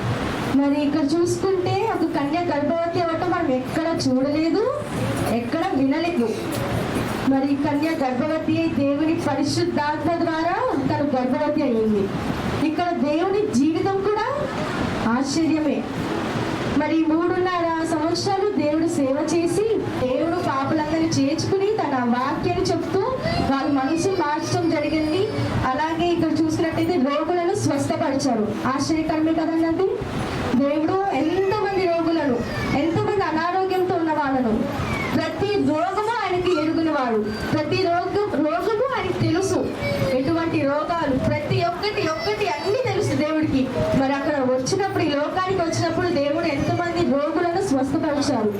S3: మరి ఇక్కడ చూసుకుంటే ఒక కన్య గర్భవతి అవ్వటం మనం ఎక్కడ చూడలేదు, ఎక్కడ వినలేదు. మరి కన్య గర్భవతి అయి దేవుని పరిశుద్ధాత్మ ద్వారా తను గర్భవతి అయ్యింది. ఇక్కడ దేవుని జీవితం కూడా ఆశ్చర్యమే. మరి 3.5 సంవత్సరాలు దేవుడు సేవ చేసి దేవుడు పాపలందరినీ చేర్చుకుని తన వాక్యాన్ని చెప్తూ వాళ్ళ మనసు మార్చడం జరిగింది. అలాగే ఇక్కడ చూసినట్టయితే రోగులను స్వస్థపరిచారు. ఆశ్చర్యకరమే కదండి. దేవుడు ఎంతమంది రోగులను, ఎంతమంది అనారోగ్యంతో ఉన్న వాళ్ళను, ప్రతి రోగము ఆయనకి ఎరుగునవాడు. ప్రతి రోగము ఆయనకి తెలుసు. ఎటువంటి రోగాలు ప్రతి ఒక్కటి అన్ని తెలుసు దేవుడికి. మరి అక్కడ వచ్చినప్పుడు, ఈ లోకానికి వచ్చినప్పుడు దేవుడు ఎంతమంది రోగులను స్వస్థపరిచారు.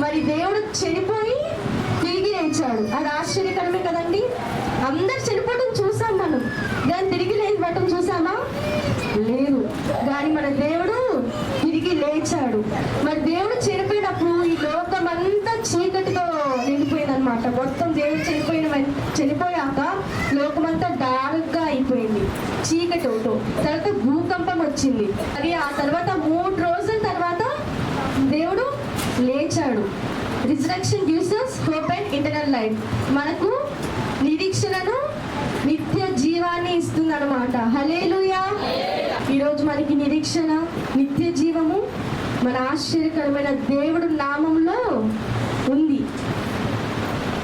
S3: మరి దేవుడు చనిపోయి తిరిగి లేచాడు. అది ఆశ్చర్యకరమే కదండి. అందరు చనిపోవడం చూసాం మనం, దాన్ని తిరిగి లేవటం చూసామా? లేదు. కానీ మన దేవుడు తిరిగి లేచాడు. మరి దేవుడు చనిపోయినప్పుడు ఈ లోకం అంతా చీకటితో నిండిపోయిందనమాట. మొత్తం దేవుడు చనిపోయాక లోకమంతా డార్క్గా అయిపోయింది, చీకటితో. తర్వాత భూకంపం వచ్చింది. మరి ఆ తర్వాత 3 రోజుల తర్వాత దేవుడు లేచాడు. Resurrection gives us hope and eternal life. మనకు నిరీక్షణను, నిత్య జీవాన్ని ఇస్తుంది అనమాట. హల్లెలూయా. ఈరోజు మనకి నిరీక్షణ, నిత్య జీవము మన ఆశ్చర్యకరమైన దేవుడు నామంలో ఉంది.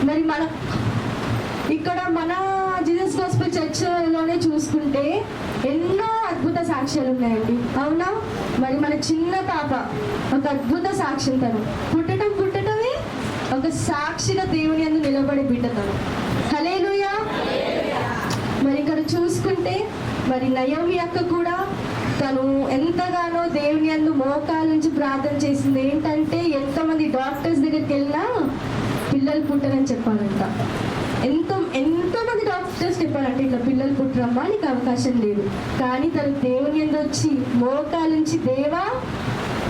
S3: మరి మన ఇక్కడ మన జీసస్ గాస్పెల్ చర్చ్లోనే చూసుకుంటే ఎన్నో అద్భుత సాక్ష్యాలు ఉన్నాయండి, అవునా? మరి మన చిన్న పాప ఒక అద్భుత సాక్ష్యం. తను పుట్టటమే ఒక సాక్షిగా దేవుని యందు నిలబడి బిడ్డ తను. హల్లెలూయా. మరి ఇక్కడ చూసుకుంటే మరి నయోమి అక్క కూడా తను ఎంతగానో దేవుని యందు మోకాల నుంచి ప్రార్థన చేసింది. ఏంటంటే ఎంతమంది డాక్టర్స్ దగ్గరికి వెళ్ళినా పిల్లలు పుట్టరని చెప్పాలంట. ఎంతోమంది డాక్టర్స్ చెప్పారంటే ఇట్లా పిల్లలు పుట్టరమ్మా, నీకు అవకాశం లేదు. కానీ తను దేవుని యందు వచ్చి మోకాల నుంచి, దేవా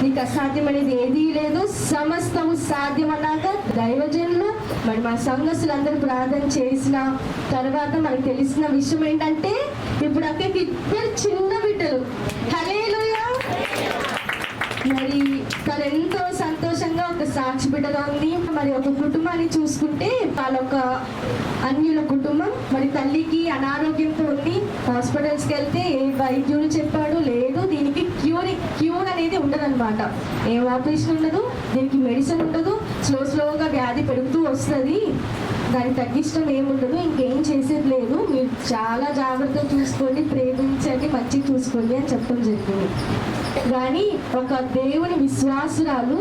S3: నీకు అసాధ్యమనేది ఏదీ లేదు, సమస్తము సాధ్యమన్నాక దైవజనులు మరి మా సంఘస్థులందరూ ప్రార్థన చేసిన తర్వాత మనకు తెలిసిన విషయం ఏంటంటే ఇప్పుడు అక్కడికి 2 చిన్న బిడ్డలు. హల్లెలూయా. మరి తను ఎంతో సంతోషంగా ఒక సాక్షి బిడ్డగా ఉంది. మరి ఒక కుటుంబాన్ని చూసుకుంటే వాళ్ళొక అన్యుల కుటుంబం. మరి తల్లికి అనారోగ్యంతో ఉంది. హాస్పిటల్స్కి వెళ్తే ఏ వైద్యుడు చెప్పాడు, లేదు దీనికి క్యూర్ అనేది ఉండదన్నమాట. ఏం ఆపరేషన్ ఉండదు, దీనికి మెడిసిన్ ఉండదు, స్లోగా వ్యాధి పెరుగుతూ వస్తుంది, దాన్ని తగ్గించడం ఏముండదు, ఇంకేం చేసేది లేదు, మీరు చాలా జాగ్రత్తగా చూసుకోండి, ప్రేమించండి, మంచిగా చూసుకోండి అని చెప్పడం జరిగింది. కానీ ఒక దేవుని విశ్వాసురాలు,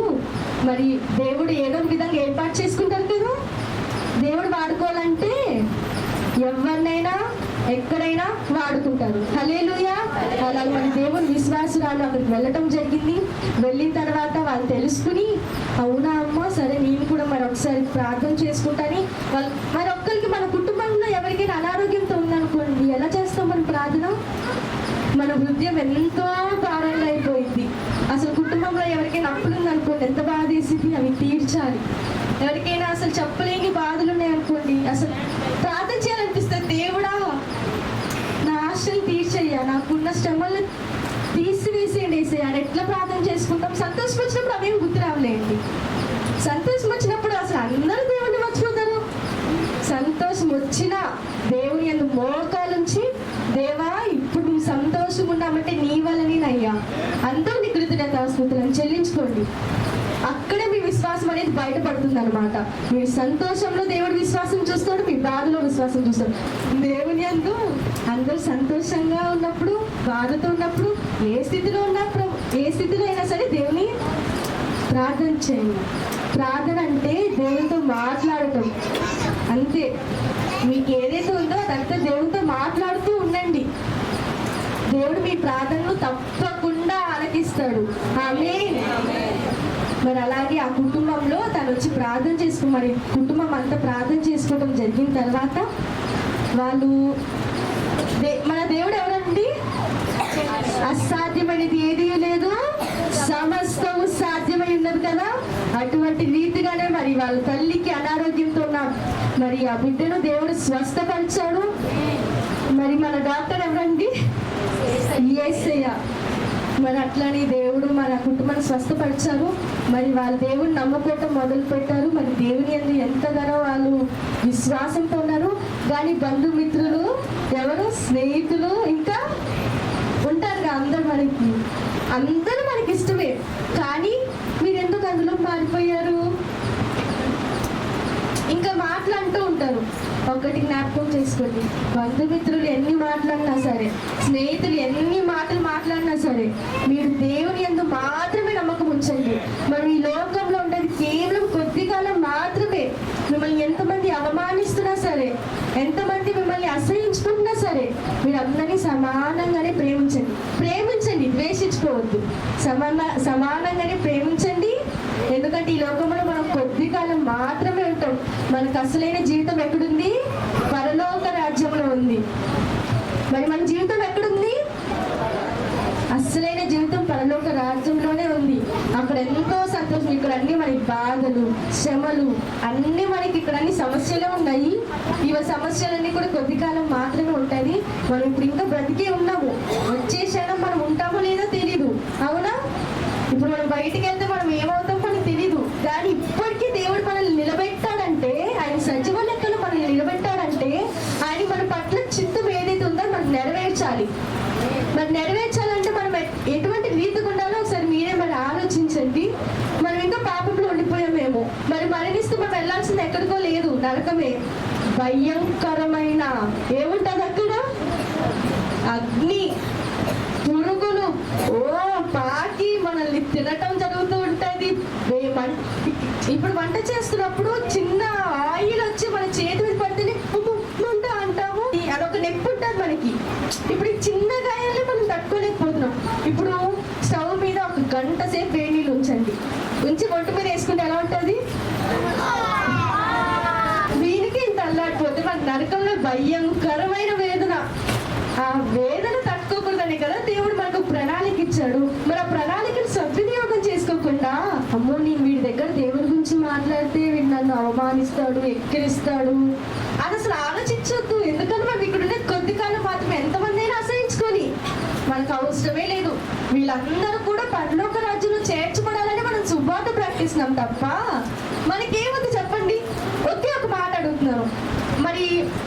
S3: మరి దేవుడు ఏదో విధంగా ఏర్పాటు చేసుకుంటారు కదా, దేవుడు వాడుకోవాలంటే ఎవరినైనా ఎక్కడైనా వాడుకుంటారు. హల్లెలూయా. అలా మన దేవుని విశ్వాసురాలు అక్కడికి వెళ్ళటం జరిగింది. వెళ్ళిన తర్వాత వాళ్ళు తెలుసుకుని, అవునా అమ్మ, సరే నేను కూడా మరి ఒకసారి ప్రార్థన చేసుకుంటాను. వాళ్ళు మరి ఒక్కరికి మన కుటుంబంలో ఎవరికైనా అనారోగ్యంతో ఉందనుకోండి, ఎలా చేస్తాం మన ప్రార్థన? మన హృదయం ఎంతో భారంగా అయిపోయింది. అసలు కుటుంబంలో ఎవరికైనా అప్పులు ఉందనుకోండి, ఎంత బాధ వేసింది, అవి తీర్చాలి. ఎవరికైనా అసలు చెప్పలేని బాధలు ఉన్నాయనుకోండి, అసలు ప్రార్థన చేయాలనిపిస్తుంది, దేవుడా నా ఆశలు తీర్చేయ్యా, నాకున్న శ్రమలు తీసివేసేయండి వేసేయ అని ఎట్లా ప్రార్థన చేసుకుంటాం. సంతోషం వచ్చినప్పుడు అవేం గుర్తు రావులేండి. సంతోషం వచ్చినప్పుడు అసలు అందరూ దేవుడిని మర్చిపోతారు. సంతోషం వచ్చిన దేవుని యందు మోకాలుంచి, దేవా ఇప్పుడు నువ్వు సంతోషంగా ఉన్నామంటే నీ వల్లనేనయ్యా, అందరూ నీ కృతజ్ఞతాస్తుతులను చెల్లించుకోండి. అక్కడే మీ విశ్వాసం అనేది బయటపడుతుంది అనమాట. మీ సంతోషంలో దేవుడి విశ్వాసం చూస్తాడు, మీ బాధలో విశ్వాసం చూస్తాడు. దేవుని యందు అందరూ సంతోషంగా ఉన్నప్పుడు, బాధతో ఉన్నప్పుడు, ఏ స్థితిలో అయినా సరే దేవుని ప్రార్థన చేయండి. ప్రార్థన అంటే దేవునితో మాట్లాడటం అంతే. మీకు ఏదైతే ఉందో అదంతా దేవునితో మాట్లాడుతూ ఉండండి. దేవుడు మీ ప్రార్థనలు తప్పకుండా ఆలకిస్తాడు. ఆమేన్. మరి అలాగే ఆ కుటుంబంలో తను వచ్చి ప్రార్థన చేసుకుని, మరి కుటుంబం అంతా ప్రార్థన చేసుకోవడం జరిగిన తర్వాత వాళ్ళు మన దేవుడు ఎవరండి? అసాధ్యమైనది ఏదీ లేదు, సమస్తము సాధ్యమై ఉన్నది కదా. అటువంటి రీతిగానే మరి వాళ్ళ తల్లికి అనారోగ్యంతో ఉన్న మరి ఆ బిడ్డను దేవుడు స్వస్థపరిచాడు. మరి మన డాక్టర్ ఎవరండి? యేసయ్య. మరి అట్లానే దేవుడు మన కుటుంబాన్ని స్వస్థపరిచారు. మరి వాళ్ళ దేవుడిని నమ్ముకోవటం మొదలు పెట్టారు. మరి దేవుని యందు ఎంతగానో వాళ్ళు విశ్వాసంతో ఉన్నారు. కానీ బంధుమిత్రులు ఎవరు, స్నేహితులు ఇంకా ఉంటారు కదా, అందరూ మనకి ఇష్టమే. కానీ మీరు ఎందుకు అందులో మారిపోయారు? ఇంకా మాట్లాడుతూ ఉంటారు. ఒకటి జ్ఞాపకం చేసుకోండి, బంధుమిత్రులు ఎన్ని మాట్లాడినా సరే, స్నేహితులు ఎన్ని మాటలు మాట్లాడినా సరే, మీరు దేవుని యందు మాత్రమే నమ్మకం ఉంచండి. మరి ఈ లోకంలో ఉండేది కేవలం కొద్ది కాలం మాత్రమే. మిమ్మల్ని ఎంతమంది అవమానిస్తున్నా సరే, ఎంతమంది మిమ్మల్ని అసహించుకుంటున్నా సరే, మీరు అందరినీ సమానంగానే ప్రేమించండి, ద్వేషించుకోండి. మర్చిపోవద్దు. సమానంగానే ప్రేమించండి. ఎందుకంటే ఈ లోకంలో మనం కొద్ది కాలం మాత్రమే ఉంటాం. మనకు అసలైన జీవితం ఎక్కడుంది? పరలోక రాజ్యంలో ఉంది. మరి మన జీవితం ఎక్కడుంది? అసలైన జీవితం పరలోక రాజ్యంలోనే ఉంది. అక్కడ ఎంతో సంతోషం. ఇక్కడ అన్ని మనకి బాధలు, శ్రమలు అన్ని మనకి ఇక్కడ అన్ని సమస్యలే ఉన్నాయి. ఇవి సమస్యలన్నీ కూడా కొద్ది కాలం మాత్రమే ఉంటుంది. మనం ఇప్పుడు ఇంకా బ్రతికే ఉన్నాము. వచ్చే క్షణం మనం ఉంటామో లేదో తెలీదు, అవునా? ఇప్పుడు మనం బయటికి వెళ్తే మనం ఏమవుతామో మనకు తెలీదు. కానీ ఇప్పటికీ దేవుడు మనల్ని నిలబెట్టాడంటే, ఆయన సజీవ లెక్కలో మనల్ని నిలబెట్టాడంటే, ఆయన మన పట్ల చిత్తం ఏదైతే ఉందో మనం నెరవేర్చాలి. మరి నెరవేర్చాలంటే మనం ఎటువంటి రీతిగా ఉండాలో ఒకసారి మీరే మరి ఆలోచించండి. మనం ఇంకా పాపంలో ఉండిపోయామేమో. మరి మరణిస్తూ మనం వెళ్ళాల్సింది ఎక్కడికో లేదు, నరకమే. భయంకరమైన ఏముంటుంది అక్కడ? అగ్ని, పురుగులు పాకి మనల్ని తినటం జరుగుతూ ఉంటుంది. ఇప్పుడు వంట చేస్తున్నప్పుడు చిన్న ఆయిల్ వచ్చి మన చేతి మీద పడితేనే మంట అంటాము. అదొక నొప్పి ఉంటుంది మనకి. ఇప్పుడు ఈ చిన్న గాయాలే మనం తట్టుకోలేకపోతున్నాం. ఇప్పుడు స్టవ్ మీద ఒక గంట సేపు వేడి నీళ్ళు ఉంచండి, ఉంచి ఒంటి మీద వేసుకుంటే ఎలా ఉంటుంది? దీనికి ఇంత అల్లాడిపోతే మన నరకంలో భయంకరమైన వేదన. ఆ వేదన తట్టుకోకూడదని కదా దేవుడు మనకు ప్రణాళిక ఇచ్చాడు. మరి ఆ ప్రణాళికను సద్వినియోగం చేసుకోకుండా, అమ్మో నేను వీడి దగ్గర దేవుడి గురించి మాట్లాడితే వీడు నన్ను అవమానిస్తాడు, ఎక్కిరిస్తాడు అది అసలు ఆలోచించొద్దు. ఎందుకంటే మనం ఇక్కడ ఉండే కొద్ది కాలం మాత్రమే. ఎంతమంది అయినా అసహించుకొని మనకు అవసరమే లేదు. వీళ్ళందరూ కూడా పరలోక రాజ్యంలో చేర్చబడాలని మనం సువార్త ప్రకటిస్తున్నాం తప్ప మనకేముంది చెప్పండి? ఒకే ఒక మాట అడుగుతున్నాను, మరి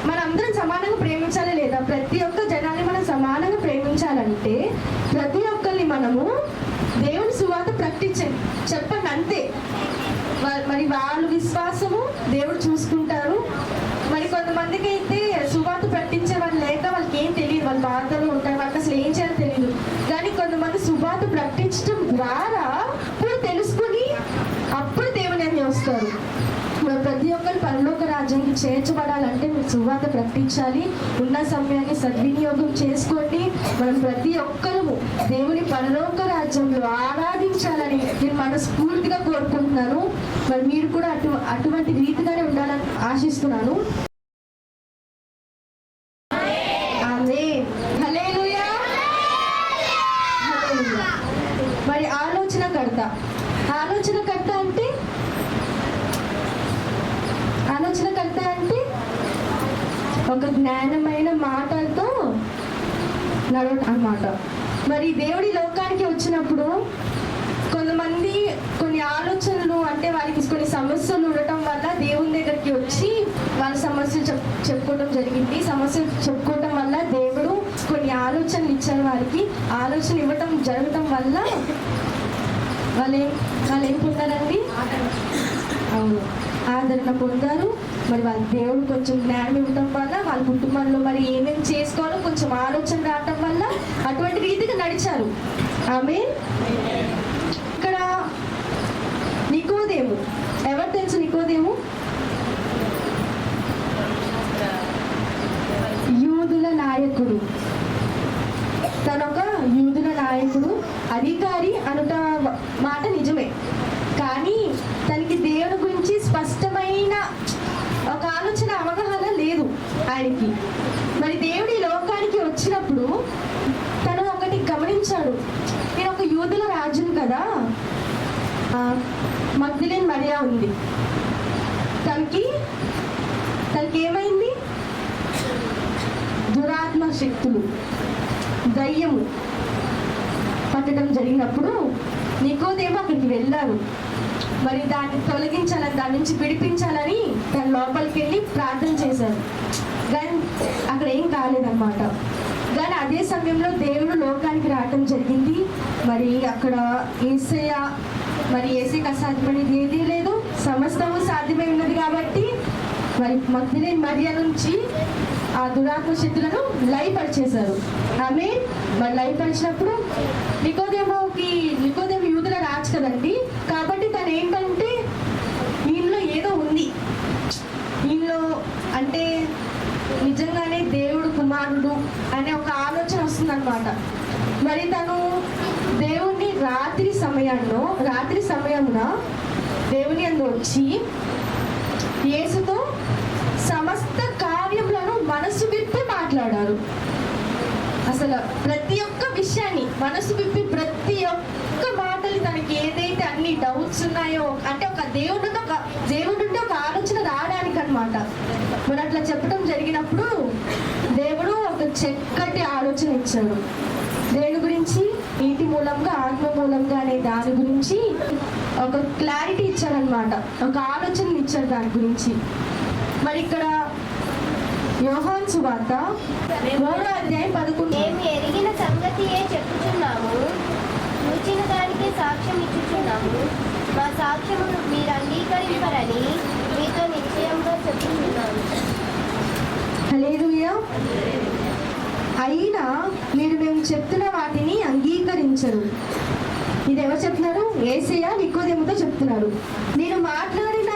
S3: మనందరం సమానంగా ప్రేమించాలి లేదా? ప్రతి ఒక్క జనాన్ని మనం సమానంగా ప్రేమించాలంటే ప్రతి ఒక్కరిని మనము దేవుని సువార్త ప్రకటించండి, చెప్పండి, అంతే. మరి వాళ్ళ విశ్వాసము దేవుడు చూసుకుంటారు. మరి కొంతమందికి అయితే సువార్త ప్రకటించే వాళ్ళు లేక వాళ్ళకి ఏం తెలియదు, వాళ్ళ బాధలు ఉంటాయి, వాళ్ళకి అసలు ఏం చేయాలో తెలియదు. కానీ కొంతమంది సువార్త ప్రకటించడం ద్వారా ఇప్పుడు తెలుసుకుని అప్పుడు దేవుని అని వస్తారు. ప్రతి ఒక్కరు పరలోక రాజ్యానికి చేర్చబడాలంటే మీరు సువార్త ప్రకటించాలి. ఉన్న సమయాన్ని సద్వినియోగం చేసుకోండి. మనం ప్రతి ఒక్కరము దేవుని పరలోక రాజ్యంలో ఆరాధించాలని నేను మనస్ఫూర్తిగా కోరుకుంటున్నాను. మరి మీరు కూడా అటువంటి రీతిగానే ఉండాలని ఆశిస్తున్నాను. ఆమేన్. హల్లెలూయా. హల్లెలూయా. మరి ఆలోచనకర్త అంటే ఒక జ్ఞానమైన మాటలతో నడవడం అన్నమాట. మరి దేవుడి లోకానికి వచ్చినప్పుడు కొంతమంది కొన్ని ఆలోచనలు, అంటే వారికి కొన్ని సమస్యలు ఉండటం వల్ల దేవుని దగ్గరికి వచ్చి వాళ్ళ సమస్యలు చెప్పుకోవడం జరిగింది. సమస్యలు చెప్పుకోవడం వల్ల దేవుడు కొన్ని ఆలోచనలు ఇచ్చారు వారికి. ఆలోచన ఇవ్వటం జరగటం వల్ల వాళ్ళు ఏం పొందారండి? అవును, ఆదరణ పొందారు. మరి వాళ్ళ దేవుడు కొంచెం జ్ఞానం ఇవ్వటం వల్ల వాళ్ళ కుటుంబంలో మరి ఏమేమి చేసుకోవాలో కొంచెం ఆలోచన రావటం వల్ల అటువంటి రీతిగా నడిచారు. ఆమేన్. ఇక్కడ నికోదేము, ఎవరు తెలుసు నికోదేము? యూదుల నాయకుడు. తనొక యూదుల నాయకుడు, అధికారి అనుట మాట నిజమే. కానీ తనకి దేవుని గురించి స్పష్టమైన ఒక ఆలోచన, అవగాహన లేదు ఆయనకి. మరి దేవుడి లోకానికి వచ్చినప్పుడు తను ఒకటి గమనించాడు, నేను ఒక యూదుల రాజును కదా. మగ్దలేనే మరియా ఉంది, తనకి ఏమైంది? దురాత్మ శక్తులు, దయ్యము పట్టడం జరిగినప్పుడు నికోదేము అక్కడికి వెళ్ళారు. మరి దాన్ని తొలగించాలని, దాని నుంచి విడిపించాలని తన లోపలికి వెళ్ళి ప్రార్థన చేశారు. కానీ అక్కడ ఏం కాలేదన్నమాట. కానీ అదే సమయంలో దేవుడు లోకానికి రావటం జరిగింది. మరి అక్కడ యేసయ్యకి అసాధ్యమైనది ఏదీ లేదు, సమస్తము సాధ్యమై ఉన్నది. కాబట్టి మరి మగ్దలేనే మరియా నుంచి ఆ దురాత్మ శక్తులను లయపరిచేశారు. ఆమేన్. మరి లయపరిచినప్పుడు నికోదేము యూదుల రాజు కదండి. కాబట్టి తను ఏంటంటే ఈయనలో ఏదో ఉంది, ఈయనలో అంటే నిజంగానే దేవుడు కుమారుడు అనే ఒక ఆలోచన వస్తుందన్నమాట. మరి తను దేవుణ్ణి రాత్రి సమయమున దేవుని అందు వచ్చి యేసుతో సమస్త కార్యములను మనసు విప్పి మాట్లాడారు. అసలు ప్రతి ఒక్క విషయాన్ని మనసు విప్పి ప్రతి ఒక్క మాటలు తనకి ఏదైతే అన్ని డౌట్స్ ఉన్నాయో, అంటే ఒక దేవుడి నుండి ఒక ఆలోచన రావడానికి అనమాట. మరి అట్లా చెప్పడం జరిగినప్పుడు దేవుడు ఒక చక్కటి ఆలోచన ఇచ్చాడు. దేని గురించి? నీటి మూలంగా ఆత్మ మూలంగా అనే దాని గురించి ఒక క్లారిటీ ఇచ్చారనమాట, ఒక ఆలోచన ఇచ్చారు దాని గురించి. మరి ఇక్కడ యోహాను సువార్త 3:11
S2: మేము ఎరిగిన సంగతియే చెప్పుచున్నాము, చూచిన దానికి సాక్ష్యం ఇచ్చుచున్నాము, మా సాక్ష్యమును మీరు అంగీకరింపరని మీతో నిశ్చయంగా చెప్పుచున్నాము.
S3: హల్లెలూయా. అయినా మీరు మేము చెప్తున్న వాటిని అంగీకరించరు. ఇది ఎవరు చెప్తున్నారు? యేసయ్య నికోదేముతో చెప్తున్నారు. నేను మాట్లాడిన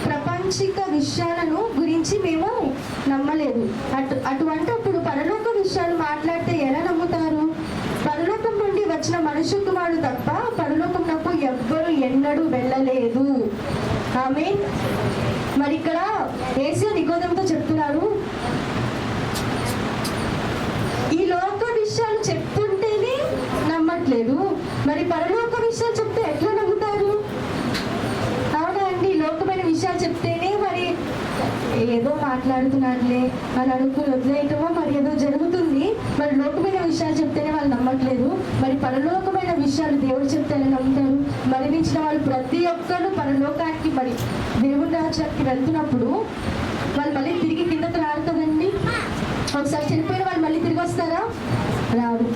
S3: ప్రాపంచిక విషయాలను గురించి మేము నమ్మలేదు. అటువంటిప్పుడు పరలోక విషయాలు మాట్లాడితే ఎలా నమ్ముతారు? పరలోకం నుండి వచ్చిన మనుష్య కుమారుడు తప్ప పరలోకంలో ఎవ్వరు ఎన్నడూ వెళ్ళలేదు. ఆమేన్. మరి ఇక్కడ యేసయ్య నికోదేముతో చెప్తున్నారు, ఈ లోక విషయాలు చెప్తుంటేనే నమ్మట్లేదు, మరి పరలోక విషయాలు చెప్తే ఎట్లా నమ్ముతారు? అవునా అండి? లోకమైన విషయాలు చెప్తేనే మరి ఏదో మాట్లాడుతున్నారులే అని అనుకుని వదిలేయటమో మరి ఏదో జరుగుతుంది. మరి లోకమైన విషయాలు చెప్తేనే వాళ్ళు నమ్మట్లేదు, మరి పరలోకమైన విషయాలు దేవుడు చెప్తేనే నమ్ముతారు. మరణించిన వాళ్ళు ప్రతి ఒక్కరు పరలోకానికి, మరి దేవుడి రాజ్యానికి వెళ్తున్నప్పుడు వాళ్ళు మళ్ళీ తిరిగి కిందకు రారు కదండి. ఒకసారి చనిపోయిన వాళ్ళు మళ్ళీ తిరిగి వస్తారా? రారు.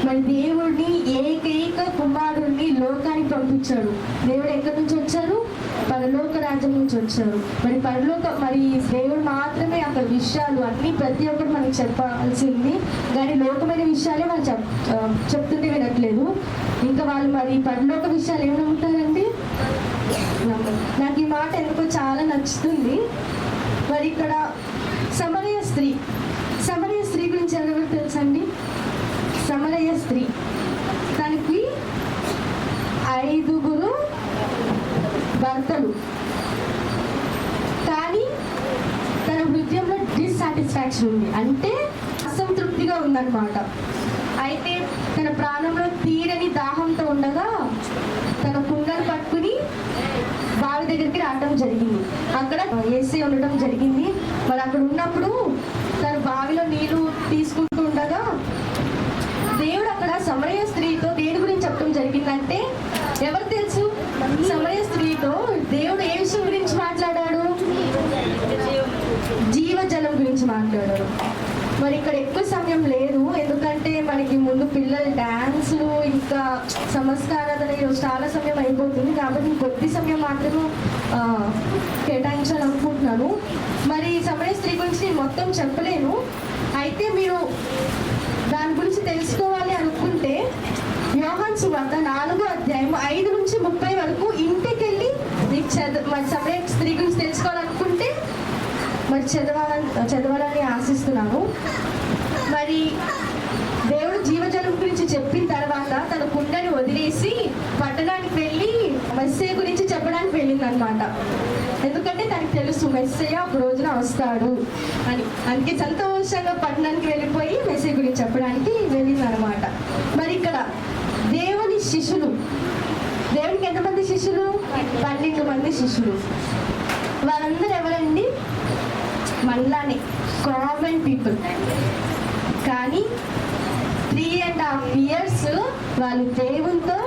S3: మరి దేవుడిని ఏకైక కుమారుడిని లోకానికి పంపించాడు. దేవుడు ఎక్కడి నుంచి వచ్చారు? పరలోక రాజ్యం నుంచి వచ్చారు. మరి దేవుడు మాత్రమే అక్కడ విషయాలు అన్ని ప్రతి ఒక్కరు మనకి చెప్పాల్సింది, కానీ లోకమైన విషయాలే వాళ్ళు చెప్తుంటే వినట్లేదు. ఇంకా వాళ్ళు మరి పరలోక విషయాలు ఏమి నమ్ముతారండి? నాకు ఈ మాట ఎందుకో చాలా నచ్చుతుంది. మరి ఇక్కడ సమరయ స్త్రీ గురించి ఎవరెవరు తెలుసండి? సమరయ స్త్రీ, తనకి 5 భర్తలు, కానీ తన హృదయంలో డిస్సాటిస్ఫాక్షన్ ఉంది, అంటే అసంతృప్తిగా ఉందన్నమాట. అయితే తన ప్రాణంలో తీరని దాహంతో ఉండగా తన కుండలు పట్టుకుని బావి దగ్గరికి రావడం జరిగింది. అక్కడ యేసయ్య ఉండటం జరిగింది. మరి అక్కడ ఉన్నప్పుడు తన బావిలో నీళ్లు తీసుకుంటూ ఉండగా దేవుడు అక్కడ సమరయ స్త్రీతో దేని గురించి చెప్పడం జరిగిందంటే, ఎవరు తెలుసు? సమరయ స్త్రీతో దేవుడు ఏ విషయం గురించి మాట్లాడాడు? జీవజలం గురించి మాట్లాడాడు. మరి ఇక్కడ ఎక్కువ సమయం లేదు, ఎందుకంటే మనకి ముందు పిల్లల డ్యాన్స్లు ఇంకా సంస్కారాధన ఈరోజు చాలా సమయం అయిపోతుంది, కాబట్టి కొద్ది సమయం మాత్రమే కేటాయించాలనుకుంటున్నాను. మరి సమరయ స్త్రీ గురించి నేను మొత్తం చెప్పలేను. అయితే మీరు దాని గురించి తెలుసుకోవాలి అనుకుంటే యోహాను సువార్త 4:5-30 వరకు ఇంటికి వెళ్ళి మరి సమరయ స్త్రీ గురించి తెలుసుకోవాలనుకుంటే మరి చదవాలని ఆశిస్తున్నాను. మరి దేవుడు జీవజలం గురించి చెప్పిన తర్వాత తన కుండని వదిలేసి పట్టణానికి వెళ్ళి మెస్సయ్య గురించి చెప్పడానికి వెళ్ళింది అనమాట. ఎందుకంటే తనకు తెలుసు మెస్సయ్య ఒక రోజున వస్తాడు అని. అందుకే సంతోషంగా పట్టణానికి వెళ్ళిపోయి మెస్సయ్య గురించి చెప్పడానికి వెళ్ళింది అనమాట. మరి ఇక్కడ దేవుని శిష్యులు, దేవునికి ఎంతమంది శిష్యులు? 12 మంది శిష్యులు. వారందరూ ఎవరండి? మనలానే కామన్ పీపుల్. కానీ 3.5 years వాళ్ళు దేవునితో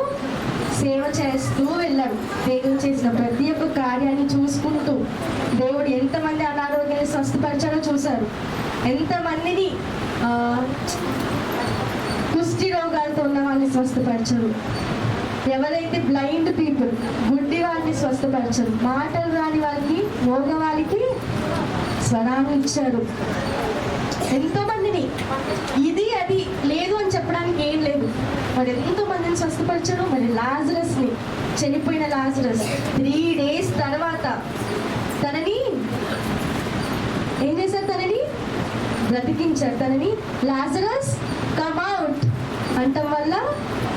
S3: సేవ చేస్తూ వెళ్ళారు. దేవుడు చేసిన ప్రతి ఒక్క కార్యాన్ని చూసుకుంటూ, దేవుడు ఎంతమంది అనారోగ్యాన్ని స్వస్థపరిచారో చూశారు, ఎంతమందిని కుష్టి రోగాలతో ఉన్న వాళ్ళని స్వస్థపరిచారు, ఎవరైతే బ్లైండ్ పీపుల్ గుడ్డి వాళ్ళని స్వస్థపరిచారు, మాటలు రాని వాళ్ళకి, మోగ వాళ్ళకి స్వరాన్ని ఇచ్చారు, ఎంతో మందిని. ఇది అది లేదు అని చెప్పడానికి ఏం లేదు. మరి ఎంతో మందిని స్వస్థపరిచారు. మరి లాజరస్ని, చనిపోయిన లాజరస్ 3 days తర్వాత తనని ఏం చేశారు? తనని బ్రతికించారు. తనని లాజరస్ కమ్ అవుట్ అంటం వల్ల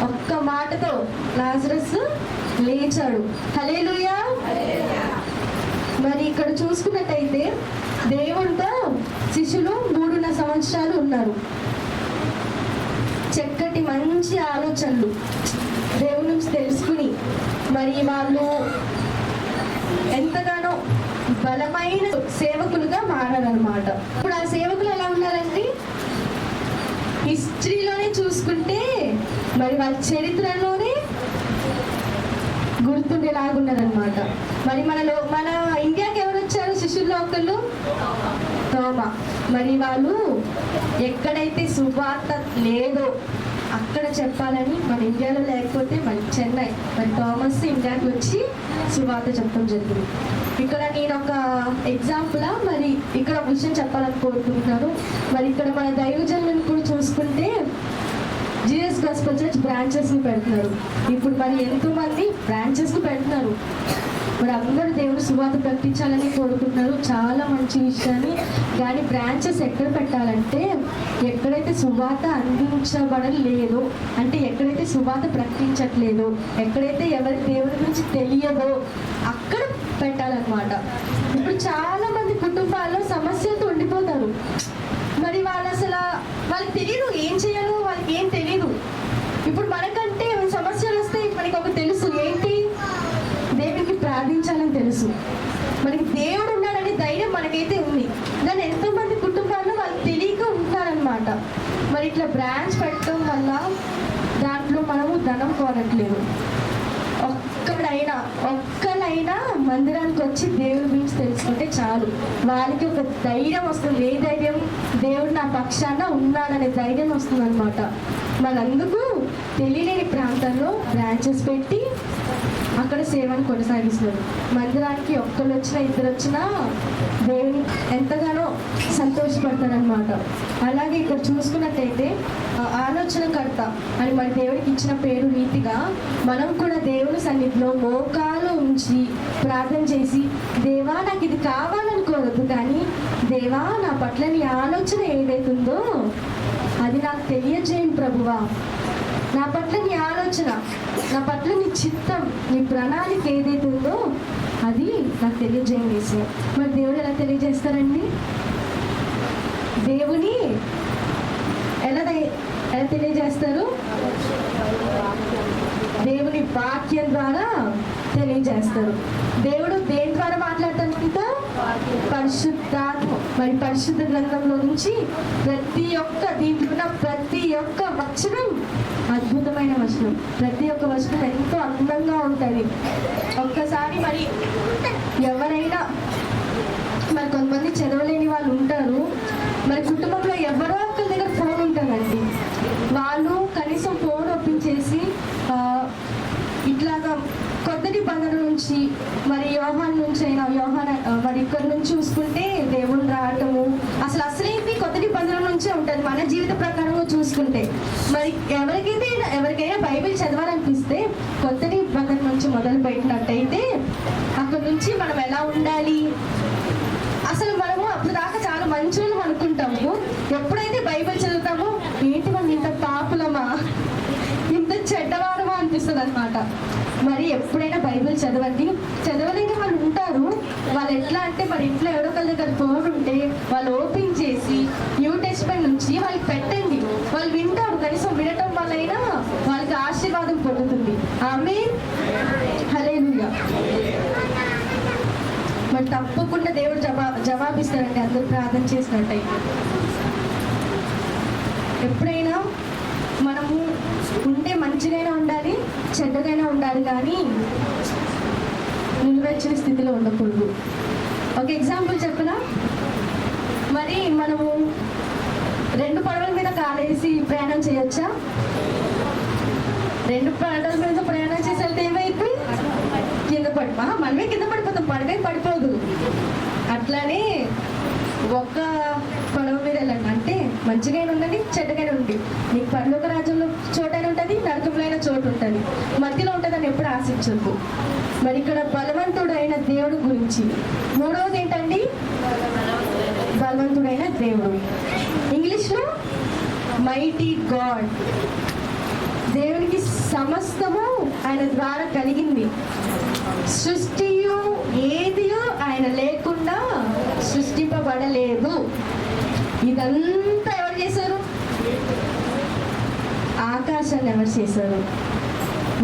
S3: ఒక్క మాటతో లాజరస్ లేచాడు. హల్లెలూయా. మరి ఇక్కడ చూసుకున్నట్టయితే దేవుడితో శిష్యులు 3.5 సంవత్సరాలు ఉన్నారు. చక్కటి మంచి ఆలోచనలు దేవుడి నుంచి తెలుసుకుని మరి వాళ్ళు ఎంతగానో బలమైన సేవకులుగా మారారనమాట. ఇప్పుడు ఆ సేవకులు ఎలా ఉన్నారండి? హిస్టరీలోనే చూసుకుంటే మరి వాళ్ళ చరిత్రలోనే గుర్తుండేలాగున్నారనమాట. మరి మన ఇండియాకి ఎవరు వచ్చారు శిష్యుల్లో? ఒకళ్ళు తోమా. మరి వాళ్ళు ఎక్కడైతే సువార్త లేదో అక్కడ చెప్పాలని మన ఇండియాలో లేకపోతే మరి చెన్నై మరి థామస్ ఇండియాకి వచ్చి సువార్త చెప్పడం జరిగింది. ఇక్కడ నేను ఒక ఎగ్జాంపుల్గా మరి ఇక్కడ ఒక విషయం చెప్పాలని కోరుకుంటున్నాను. మరి ఇక్కడ మన దైవజనులను కూడా చూసుకుంటే జీసస్ గాస్పెల్ చర్చ్ బ్రాంచెస్ని పెడుతున్నారు. ఇప్పుడు మరి ఎంతోమంది బ్రాంచెస్ని పెడుతున్నారు. మరి అందరూ దేవుడు సువార్త ప్రకటించాలని కోరుకుంటున్నారు. చాలా మంచి విషయాన్ని. కానీ బ్రాంచెస్ ఎక్కడ పెట్టాలంటే ఎక్కడైతే సువార్త అందించబడలేదో, అంటే ఎక్కడైతే సువార్త ప్రకటించట్లేదో, ఎక్కడైతే ఎవరి దేవుడి గురించి తెలియదో అక్కడ పెట్టాలన్నమాట. ఇప్పుడు చాలా మంది కుటుంబాల్లో సమస్యలతో ఉండిపోతారు. మరి వాళ్ళకి తెలియదు ఏం చేయాలో, వాళ్ళకి ఏం తెలియదు. ఇప్పుడు మనకంటే సమస్యలు వస్తే మనకి ఒక తెలుసు ఏంటి, దేవుడికి ప్రార్థించాలని తెలుసు. మనకి దేవుడు ఉన్నాడనే ధైర్యం మనకైతే ఉంది. దాన్ని ఎంతోమంది కుటుంబాల్లో వాళ్ళకి తెలియక ఉంటారనమాట. మరి ఇట్లా బ్రాంచ్ పెట్టడం వల్ల దాంట్లో మనము ధనం కోరట్లేదు. ఒక్కరైనా మందిరానికి వచ్చి దేవుడి గురించి తెలుసుకుంటే చాలు, వాళ్ళకి ఒక ధైర్యం వస్తుంది. ఏ ధైర్యం? దేవుడు నా పక్షాన ఉన్నాడనే ధైర్యం వస్తుంది అనమాట. మనందుకు తెలియలేని ప్రాంతాల్లో బ్రాంచెస్ పెట్టి అక్కడ సేవను కొనసాగిస్తున్నారు. మందిరానికి ఒక్కరు వచ్చినా ఇద్దరు వచ్చినా దేవుని ఎంతగానో సంతోషపడతారనమాట. అలాగే ఇక్కడ చూసుకున్నట్టయితే ఆలోచనకర్త అని మరి దేవుడికి ఇచ్చిన పేరు రీతిగా మనం కూడా దేవుని సన్నిధిలో మోకాలు ఉంచి ప్రార్థన చేసి, దేవా నాకు ఇది కావాలనుకోవద్దు, కానీ దేవా నా పట్ల నీ ఆలోచన ఏదైతుందో అది నాకు తెలియజేయండి ప్రభువా. నా పట్ల నీ ఆలోచన, నా పట్ల నీ చిత్తం, నీ ప్రణాళిక ఏదైతే ఉందో అది నాకు తెలియజేయండి. మరి దేవుడు ఎలా తెలియజేస్తారండి? దేవుని ఎలా తెలియజేస్తారు? దేవుని వాక్యం ద్వారా తెలియజేస్తారు. దేవుడు దేని ద్వారా మాట్లాడతానంట? పరిశుద్ధాత్మ. మరి పరిశుద్ధ గ్రంథంలో నుంచి దీంట్లో ఉన్న ప్రతి ఒక్క వచనం అద్భుతమైన వచనం. ప్రతి ఒక్క వచనం ఎంతో అందంగా ఉంటుంది. ఒక్కసారి మరి ఎవరైనా మరి కొంతమంది చదవలేని వాళ్ళు ఉంటారు. మరి కుటుంబంలో ఎవరో ఒకరి దగ్గర ఫోన్ ఉంటుందండి. వాళ్ళు కనీసం ఫోన్ ఒప్పించేసి ఇట్లాగా కొత్త నిబంధన నుంచి మరి యోహాన్ నుంచి అయినా మరి ఇక్కడ నుంచి చూసుకుంటే దేవుడు రావటము అసలేంటి కొత్త నిబంధన నుంచే ఉంటుంది మన జీవిత ప్రకారంగా చూసుకుంటే. మరి ఎవరికైనా బైబిల్ చదవాలనిపిస్తే కొత్త నిబంధన నుంచి మొదలు పెట్టినట్టయితే అక్కడ నుంచి మనం ఎలా ఉండాలి, అసలు మనము అప్పుడు దాకా చాలా మంచి వాళ్ళం అనుకుంటాము. ఎప్పుడైతే బైబిల్ చదువుతామో ఏంటి మనం ఇంత పాపులమా, ఇంత చెడ్డవారమా అనిపిస్తుంది అనమాట. మరి ఎప్పుడైనా బైబిల్ చదవండి. చదవలేని వాళ్ళు ఉంటారు. వాళ్ళు ఎట్లా అంటే మరి ఇంట్లో ఎవరో ఒకరి దగ్గర ఫోన్ ఉంటే వాళ్ళు ఓపెన్ చేసి న్యూ టెస్ట్మెంట్ నుంచి వాళ్ళకి పెట్టండి. వాళ్ళు వింటారు. కనీసం వినటం వల్లైనా వాళ్ళకి ఆశీర్వాదం పొందుతుంది. ఆమేన్, హల్లెలూయా. మరి తప్పకుండా దేవుడు జవాబిస్తారండి అందరూ ప్రార్థన చేసినట్టయితే. ఎప్పుడైనా మనము ఉంటే మంచిగానే ఉండాలి, చెడ్డగానే ఉండాలి, కానీ నిలువెచ్చని స్థితిలో ఉండకూడదు. ఒక ఎగ్జాంపుల్ చెప్పనా? మరి మనము 2 పడవల మీద కాలేసి ప్రయాణం చేయొచ్చా? 2 పడవల మీద ప్రయాణం చేసి వెళ్తే ఏమైపోయి కింద మనమే కింద పడిపోతాం, పడవే పడిపోదు. అట్లానే ఒక్క పడవ మీద వెళ్ళండి అంటే మంచిగానే ఉండండి, చెడ్డగానే ఉంది. నీకు పరలోక రాజ్యంలో చోటైనా ఉంటుంది, నరకంలో అయినా చోటు ఉంటుంది, మధ్యలో ఉంటుందని ఎప్పుడు ఆశించద్దు. మరి ఇక్కడ బలవంతుడైన దేవుడు గురించి 3వది ఏంటండి? బలవంతుడైన దేవుడు. ఇంగ్లీష్లో మైటీ గాడ్. దేవునికి సమస్తము ఆయన ద్వారా కలిగింది. సృష్టియు ఏదియు ఆయన లేకుండా సృష్టింపబడలేదు. ఇదంతా ఎవరు చేశారు? ఆకాశాన్ని ఎవరు చేశారు?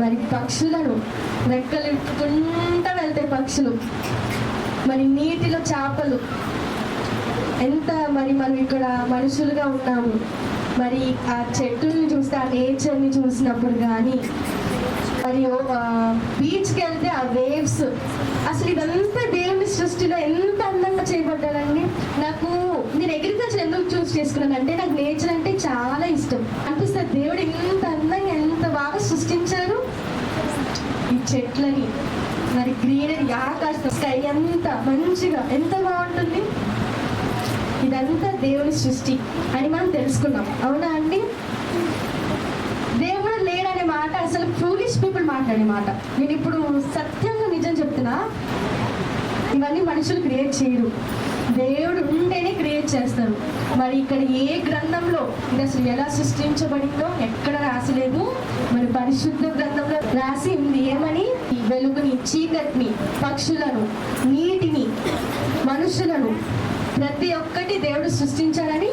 S3: మరి పక్షులను రెక్కలు ఇప్పుకుంటూ వెళ్తాయి పక్షులు, మరి నీటిలో చేపలు. ఎంత మరి మనం ఇక్కడ మనుషులుగా ఉన్నాము. మరి ఆ చెట్టుని చూస్తే, ఆ నేచర్ని చూసినప్పుడు కానీ, మరియు బీచ్కి వెళ్తే ఆ వేవ్స్, అసలు ఇదంతా దేవుని సృష్టిలో ఎంత అందంగా చేయబడ్డానండి. నాకు నేను అగ్రికల్చర్ ఎందుకు చూస్ చేసుకున్నాను అంటే, నాకు నేచర్ అంటే చాలా ఇష్టం అనిపిస్తుంది. దేవుడు ఎంత అందంగా ఎంత బాగా సృష్టించారు ఈ చెట్లని, మరి గ్రీనరీ, ఆకాశం, స్కై అంతా మంచిగా ఎంత బాగుంటుంది. ఇదంతా దేవుని సృష్టి అని మనం తెలుసుకున్నాం. అవునా అండి? దేవుడు లేడనే మాట అసలు ఫూలిష్ పీపుల్ మాట్లాడే మాట. నేను ఇప్పుడు సత్యంగా నిజం చెప్తున్నా, ఇవన్నీ మనుషులు క్రియేట్ చేయరు, దేవుడు ఉంటేనే క్రియేట్ చేస్తారు. మరి ఇక్కడ ఏ గ్రంథంలో ఇది అసలు ఎలా సృష్టించబడిందో ఎక్కడ రాసలేదు. మరి పరిశుద్ధ గ్రంథంలో రాసి ఉంది. ఏమని? ఈ వెలుగుని, చీకటిని, పక్షులను, నీటిని, మనుషులను, ప్రతి ఒక్కటి దేవుడు సృష్టించాడని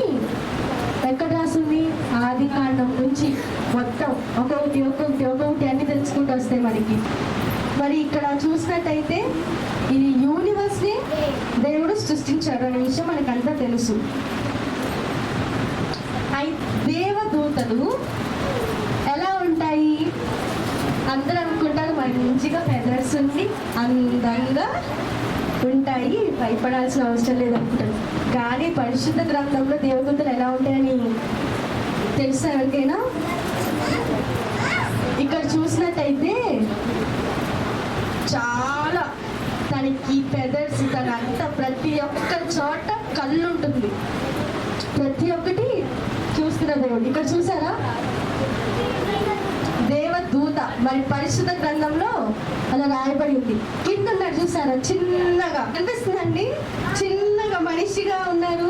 S3: ఎక్కడ రాసింది? ఆది కాండం నుంచి మొత్తం ఒక్కొక్కటి అన్ని తెలుసుకుంటూ వస్తాయి మనకి. మరి ఇక్కడ చూసినట్టయితే ఇది యూనివర్స్ ని దేవుడు సృష్టించాడు అనే విషయం మనకంతా తెలుసు. దేవదూతలు ఎలా ఉంటాయి? అందరూ అనుకుంటారు మరి మంచిగా ఫెదర్స్ ఉండి అందంగా ఉంటాయి, భయపడాల్సిన అవసరం లేదనుకుంటారు. కానీ పరిశుద్ధ గ్రంథంలో దేవదూతలు ఎలా ఉంటాయని తెలుసా ఎవరికైనా? ఇక్కడ చూసినట్టయితే చాలా తనకి ఫెదర్స్, తనంతా ప్రతి ఒక్క చోట కళ్ళు ఉంటుంది. ప్రతి ఒక్కటి చూస్తున్న దేవుడు. ఇక్కడ చూసారా? దేవదూత. మరి పరిశుద్ధ గ్రంథంలో అలా రాయబడింది. కింద ఉన్నారు చూసారా? చిన్నగా కనిపిస్తుందండి, చిన్నగా మనిషిగా ఉన్నారు.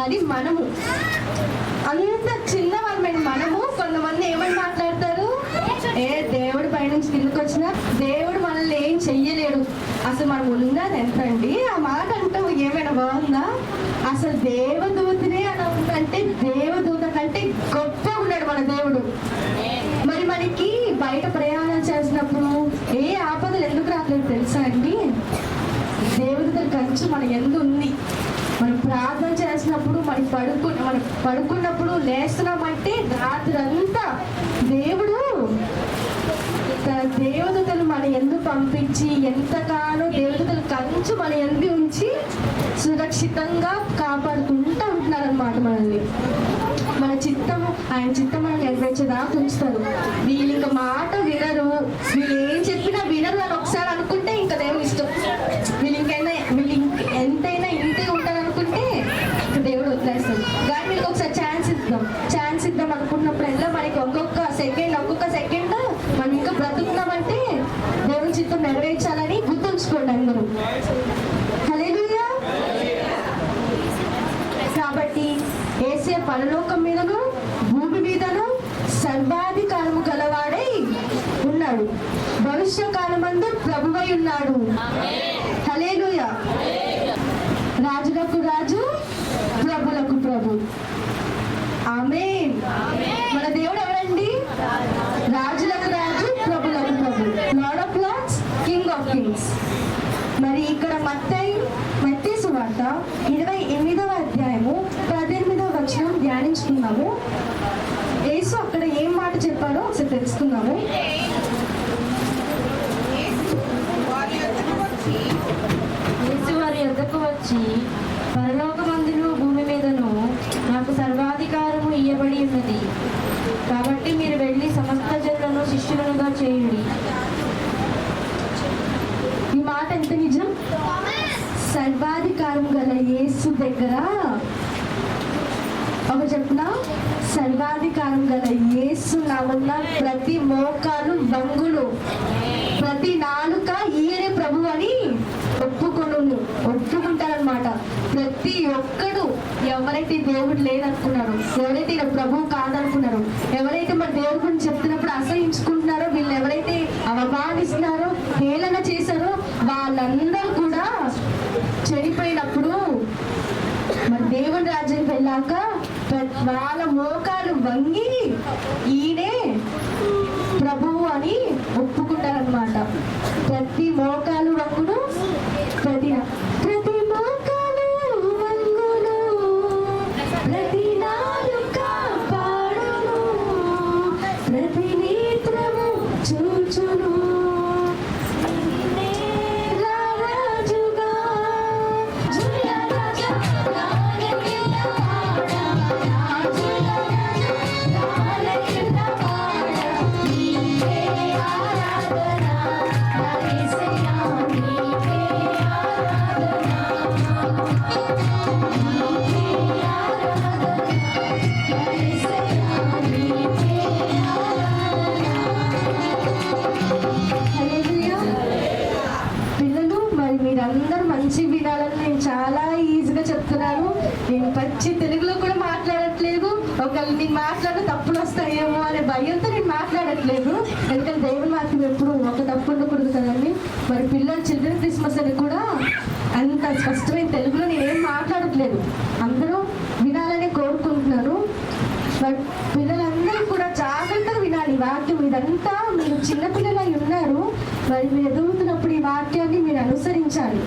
S3: అది మనము. అంత చిన్న వాళ్ళమైన మనము. కొంతమంది ఏమని మాట్లాడతారు? దేవుడి పైనుంచి కిందకు వచ్చినా దేవుడు మనల్ని ఏం చెయ్యలేడు, అసలు మనం ఉన్నది ఎంత అండి ఆ మాట అంటావు. ఏమైనా బాగుందా? అసలు దేవదూతనే అలా ఉందంటే దేవదూత కంటే గొప్పగా ఉన్నాడు మన దేవుడు. మరి మనకి బయట ప్రయాణం చేసినప్పుడు ఏ ఆపదలు ఎందుకు రాలేదు తెలుసా అండి? దేవదూతల కంచు మన ఎందు ఉంది. మనం ప్రార్థన చేసినప్పుడు మనం పడుకున్నప్పుడు లేస్తున్నామంటే రాత్రి అంతా దేవుడు తన దేవదూతలు మన ఎందు పంపించి ఎంతగానో దేవదూతలు కంచు మన ఎందు ఉంచి సురక్షితంగా కాపాడుకుంటూ ఉంటున్నారన్నమాట మనల్ని. మన చిత్తము ఆయన చిత్తం మనం నెరవేర్చేదాకా ఉంచుతారు. వీళ్ళు ఇంకా మాట వినరు, వీళ్ళు ఏం చెప్పినా వినరు అని ఒకసారి అనుకుంటే ఇంకా దేవుని ఇష్టం. వీళ్ళు ఎంతైనా ఇంతే ఉంటారు అనుకుంటే ఇంకా దేవుడు వదిలేస్తారు. కానీ వీళ్ళకి ఒకసారి ఛాన్స్ ఇద్దాం అనుకున్నప్పుడల్లా మనకి ఒక్కొక్క సెకండ్ మనం ఇంకా బ్రతుకుతామంటే దేవుని చిత్తం నెరవేర్చాలని గుర్తుంచుకోండి అందరూ. హల్లెలూయా. కాబట్టి యేసయ్య పరలోకం మీదను భూమి మీదను సర్వాధికారము గలవాడై ఉన్నాడు. భవిష్య కాలమందు ప్రభువై ఉన్నాడు. హల్లెలూయా. రాజులకు రాజు, ప్రభులకు ప్రభు. ఆమేన్. మన దేవుడు ఎవరండి? రాజులకు రాజు, ప్రభులకు ప్రభు, lord of lords, king of kings. మరి ఇక్కడ మత్తయి సువార్త 28వ అధ్యాయము 18వ వచనం ధ్యానించుకున్నాము. యేసు అక్కడ ఏం మాట చెప్పాడో ఒకసారి తెలుసుకుందాము.
S5: యేసు వారి యొద్దకు వచ్చి, పరలోకమందును భూమి మీదను నాకు సర్వాధికారము ఇయ్యబడి ఉన్నది, కాబట్టి మీరు వెళ్ళి సమస్త జనులను శిష్యులుగా చేయుడి.
S3: ఈ మాట ఎంత నిజం? సర్వాధికారం గల యేసు దగ్గర ఒక చెప్పిన సర్వాధికారం గల యేసు నామమున ప్రతి మోకాలు వంగును, ప్రతి నాలుక ఈయనే ప్రభు అని ఒప్పుకుంటారనమాట. ప్రతి ప్రతి ఒక్కడు ఎవరైతే దేవుడు లేదనుకున్నారో, ఎవరైతే ఈయన ప్రభువు కాదనుకున్నారో, ఎవరైతే మన దేవుడి గురించి చెప్తున్నప్పుడు అసహించుకుంటున్నారో, వీళ్ళు ఎవరైతే అవమానిస్తున్నారో, హేళన చేశారో, వాళ్ళందరూ కూడా చనిపోయినప్పుడు మరి దేవుని రాజ్యానికి వెళ్ళాక వాళ్ళ మోకాలు వంగి ఈయనే ప్రభువు అని ఒప్పుకుంటారనమాట. ప్రతి మోకాలు వంగును, ప్రతి మోకాలు వంగును, ప్రతి నాలుక పాడును, ప్రతి నేత్రము చూచును. మీరందరూ మంచి వినాలని నేను చాలా ఈజీగా చెప్తున్నాను. నేను పచ్చి తెలుగులో కూడా మాట్లాడట్లేదు. ఒకవేళ నేను మాట్లాడిన తప్పులు వస్తాయేమో అనే భయంతో నేను మాట్లాడట్లేదు. ఎందుకంటే దేవుని వాక్యం ఎప్పుడు ఒక తప్పు ఉండకూడదు కదండి. మరి పిల్లలు చిల్డ్రన్ క్రిస్మస్ అని కూడా అంత స్పష్టమైన తెలుగులో నేనేం మాట్లాడట్లేదు. అందరూ వినాలని కోరుకుంటున్నాను. బట్ పిల్లలందరూ కూడా జాగ్రత్తగా వినాలి వాక్యం. ఇదంతా మీరు చిన్నపిల్లలై ఉన్నారు, మరి మీరు ఎదుగుతున్నప్పుడు ఈ వాక్యాన్ని మీరు అనుసరించాలి.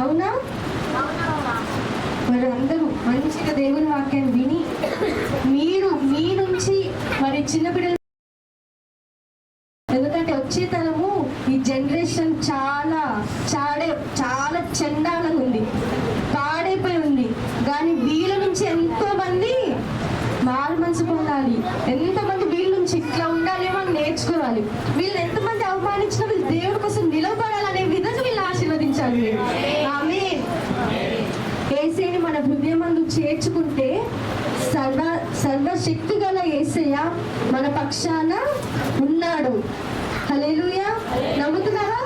S3: అవునా? మరి అందరూ మంచిగా దేవుని వాక్యాన్ని విని మీరు మీ నుంచి మరి చిన్నపిల్లలు, ఎందుకంటే వచ్చే తరము ఈ జనరేషన్ చాలా చండాలంగా ఉంది, పాడైపోయి ఉంది. కానీ వీళ్ళ నుంచి ఎంతో మంది మారు మనసు పొందాలి. ఎంతమంది వీళ్ళ నుంచి ఇట్లా ఉండాలేమో అని నేర్చుకోవాలి. వీళ్ళు ఎంతమంది అవమానించినా వీళ్ళు దేవుడి కోసం నిలబడాలనే విధంగా వీళ్ళు ఆశీర్వదించాలి. ఆమేన్. యేసయ్యని మన హృదయమందు చేర్చుకుంటే సర్వశక్తి గల యేసయ్య మన పక్షాన ఉన్నాడు. హల్లెలూయా. నమ్ముతున్నారా?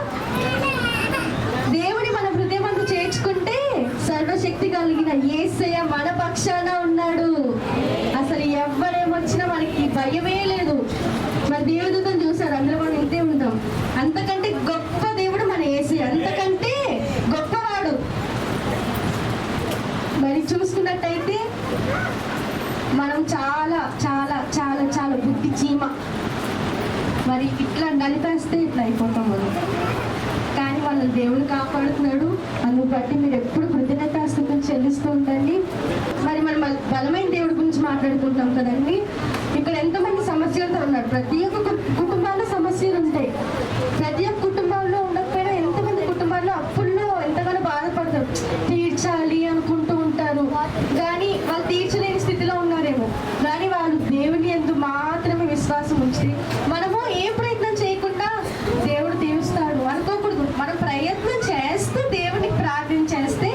S3: దేవుడి మన హృదయమందు చేర్చుకుంటే సర్వశక్తి కలిగిన యేసయ్య మన పక్షాన ఉన్నాడు. అసలు ఎవరేమొచ్చినా మనకి భయమే లేదు. మన దేవదూతను చూసారు, అందులో మనం ఇంతే ఉంటాం. అంతకంటే గొప్ప దేవుడు మన యేసయ్య, అంతకంటే గొప్పవాడు. మరి చూసుకున్నట్టయితే మనం చాలా చాలా చాలా చాలా బుద్ధి చీమ. మరి ఇట్లా నలిపేస్తే ఇట్లా అయిపోతాం మనం. కానీ వాళ్ళని దేవుడు కాపాడుతున్నాడు. అందుకు బట్టి మీరు ఎప్పుడు కృతజ్ఞతాస్తుతులు చెల్లిస్తూ ఉండండి. మరి మనం బలమైన దేవుడి గురించి మాట్లాడుకుంటాం కదండి. ఇక్కడ ఎంతమంది సమస్యలతో ఉన్నారు. ప్రతి ఒక్క కుటుంబాల్లో సమస్యలు ఉంటాయి. ప్రతి ఒక్క కుటుంబాల్లో ఉండకపోయినా ఎంతమంది కుటుంబాల్లో అప్పుల్లో ఎంతగానో బాధపడతారు. తీర్చాలి అనుకుంటూ ఉంటారు, కానీ వాళ్ళు తీర్చలేని స్థితిలో ఉన్నారేమో. కానీ వాళ్ళు దేవుని యందు మాత్రమే విశ్వాసం ఉంచి మనము ఏ ప్రయత్నం చేయకుండా దేవుడు తీరుస్తాడు అనుకోకూడదు. మనం ప్రయత్నం చేస్తూ దేవునికి ప్రార్థన చేస్తే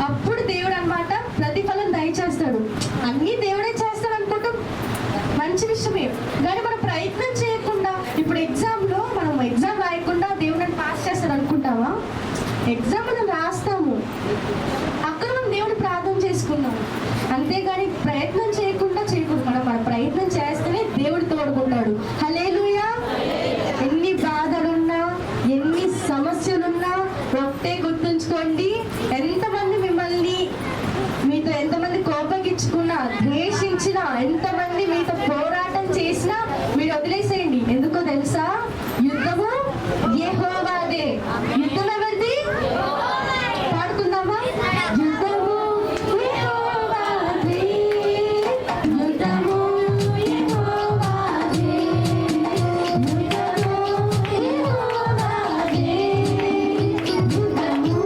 S3: అప్పుడు దేవుడు అన్నమాట ప్రతిఫలం దయచేస్తాడు. అన్ని దేవుడే చేస్తాడు అనుకుంటాం, మంచి విషయమే. కానీ మనం ప్రయత్నం చేయకుండా, ఇప్పుడు ఎగ్జామ్లో మనం ఎగ్జామ్ రాయకుండా దేవుడిని పాస్ చేస్తాడు అనుకుంటావా? ఎగ్జామ్ మనం రాస్తాము, అక్కడ మనం దేవుడు ప్రార్థన చేసుకున్నాము. అంతేగాని ప్రయత్నం చేయకుండా చేయకూడదు. మన ప్రయత్నం చేస్తేనే దేవుడు తోడుకుంటాడు. హల్లెలూయా. ఎన్ని బాధలున్నా, ఎన్ని సమస్యలున్నా ఒకటే గుర్తుంచుకోండి. మీతో ఎంతమంది కోపగించుకున్నా, ద్వేషించినా, ఎంతమంది మీతో పోరాటం చేసినా మీరు వదిలేసేయండి. ఎందుకో తెలుసా? యుద్ధము యెహోవాదే. యుద్ధం ఎవరిది? పాడుకుందామా? యుద్ధము యెహోవాదే, యుద్ధము యెహోవాదే, యుద్ధము యెహోవాదే, యుద్ధము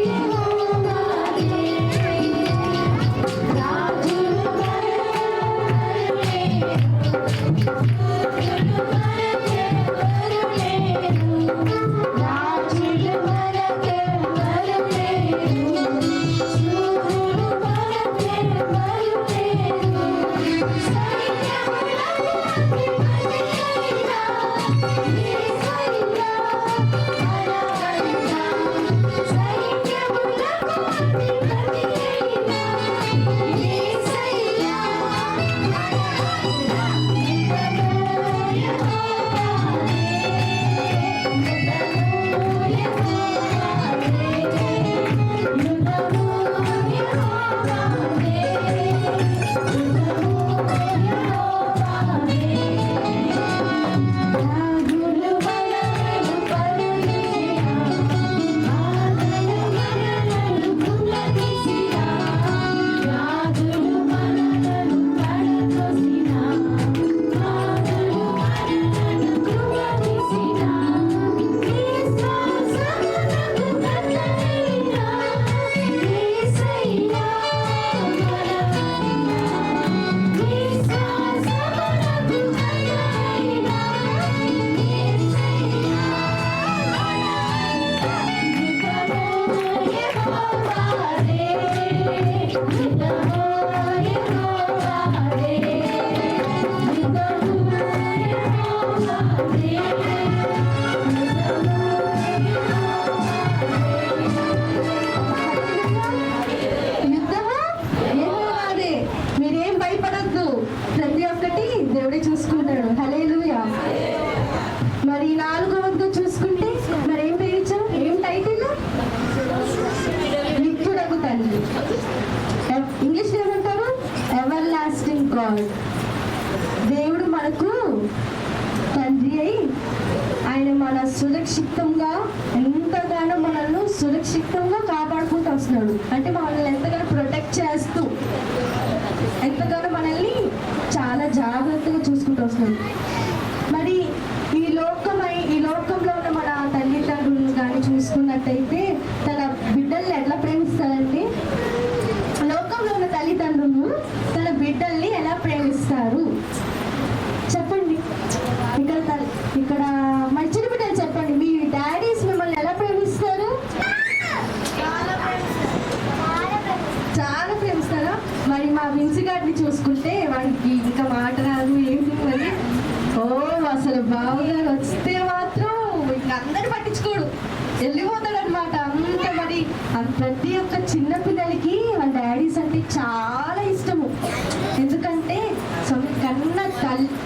S3: యెహోవాదే. రాజుల పరమే సురక్షితంగా ఎంతగానో మనల్ని సురక్షితంగా కాపాడుకుంటూ వస్తున్నాడు. అంటే మనల్ని ఎంతగానో ప్రొటెక్ట్ చేస్తూ ఎంతగానో మనల్ని చాలా జాగ్రత్తగా చూసుకుంటూ వస్తున్నాడు. మరి ఈ లోకంలో ఉన్న మన తల్లిదండ్రులు కానీ చూసుకున్నట్టయితే తన బిడ్డల్ని ఎట్లా ప్రేమిస్తారండి? లోకంలో ఉన్న తల్లిదండ్రులు తన బిడ్డల్ని ఎలా ప్రేమిస్తారు చెప్పండి. ఇక్కడ మరి చిన్న బిడ్డలు చెప్పండి, మీ డాడీస్ మిమ్మల్ని ఎలా ప్రేమిస్తారు? చాలా ప్రేమిస్తారా? మరి మా విన్సి గారిని చూసుకుంటే వాడికి ఇంకా మాట రాదు ఏంటి మరి, ఓ అసలు బావగారు వస్తే మాత్రం ఇంకా అందరు పట్టించుకోడు, వెళ్ళిపోతాడు అనమాట. అంత మరి ప్రతి ఒక్క చిన్న పిల్లలకి వాళ్ళ డాడీస్ అంటే చాలా ఇష్టము. ఎందుకంటే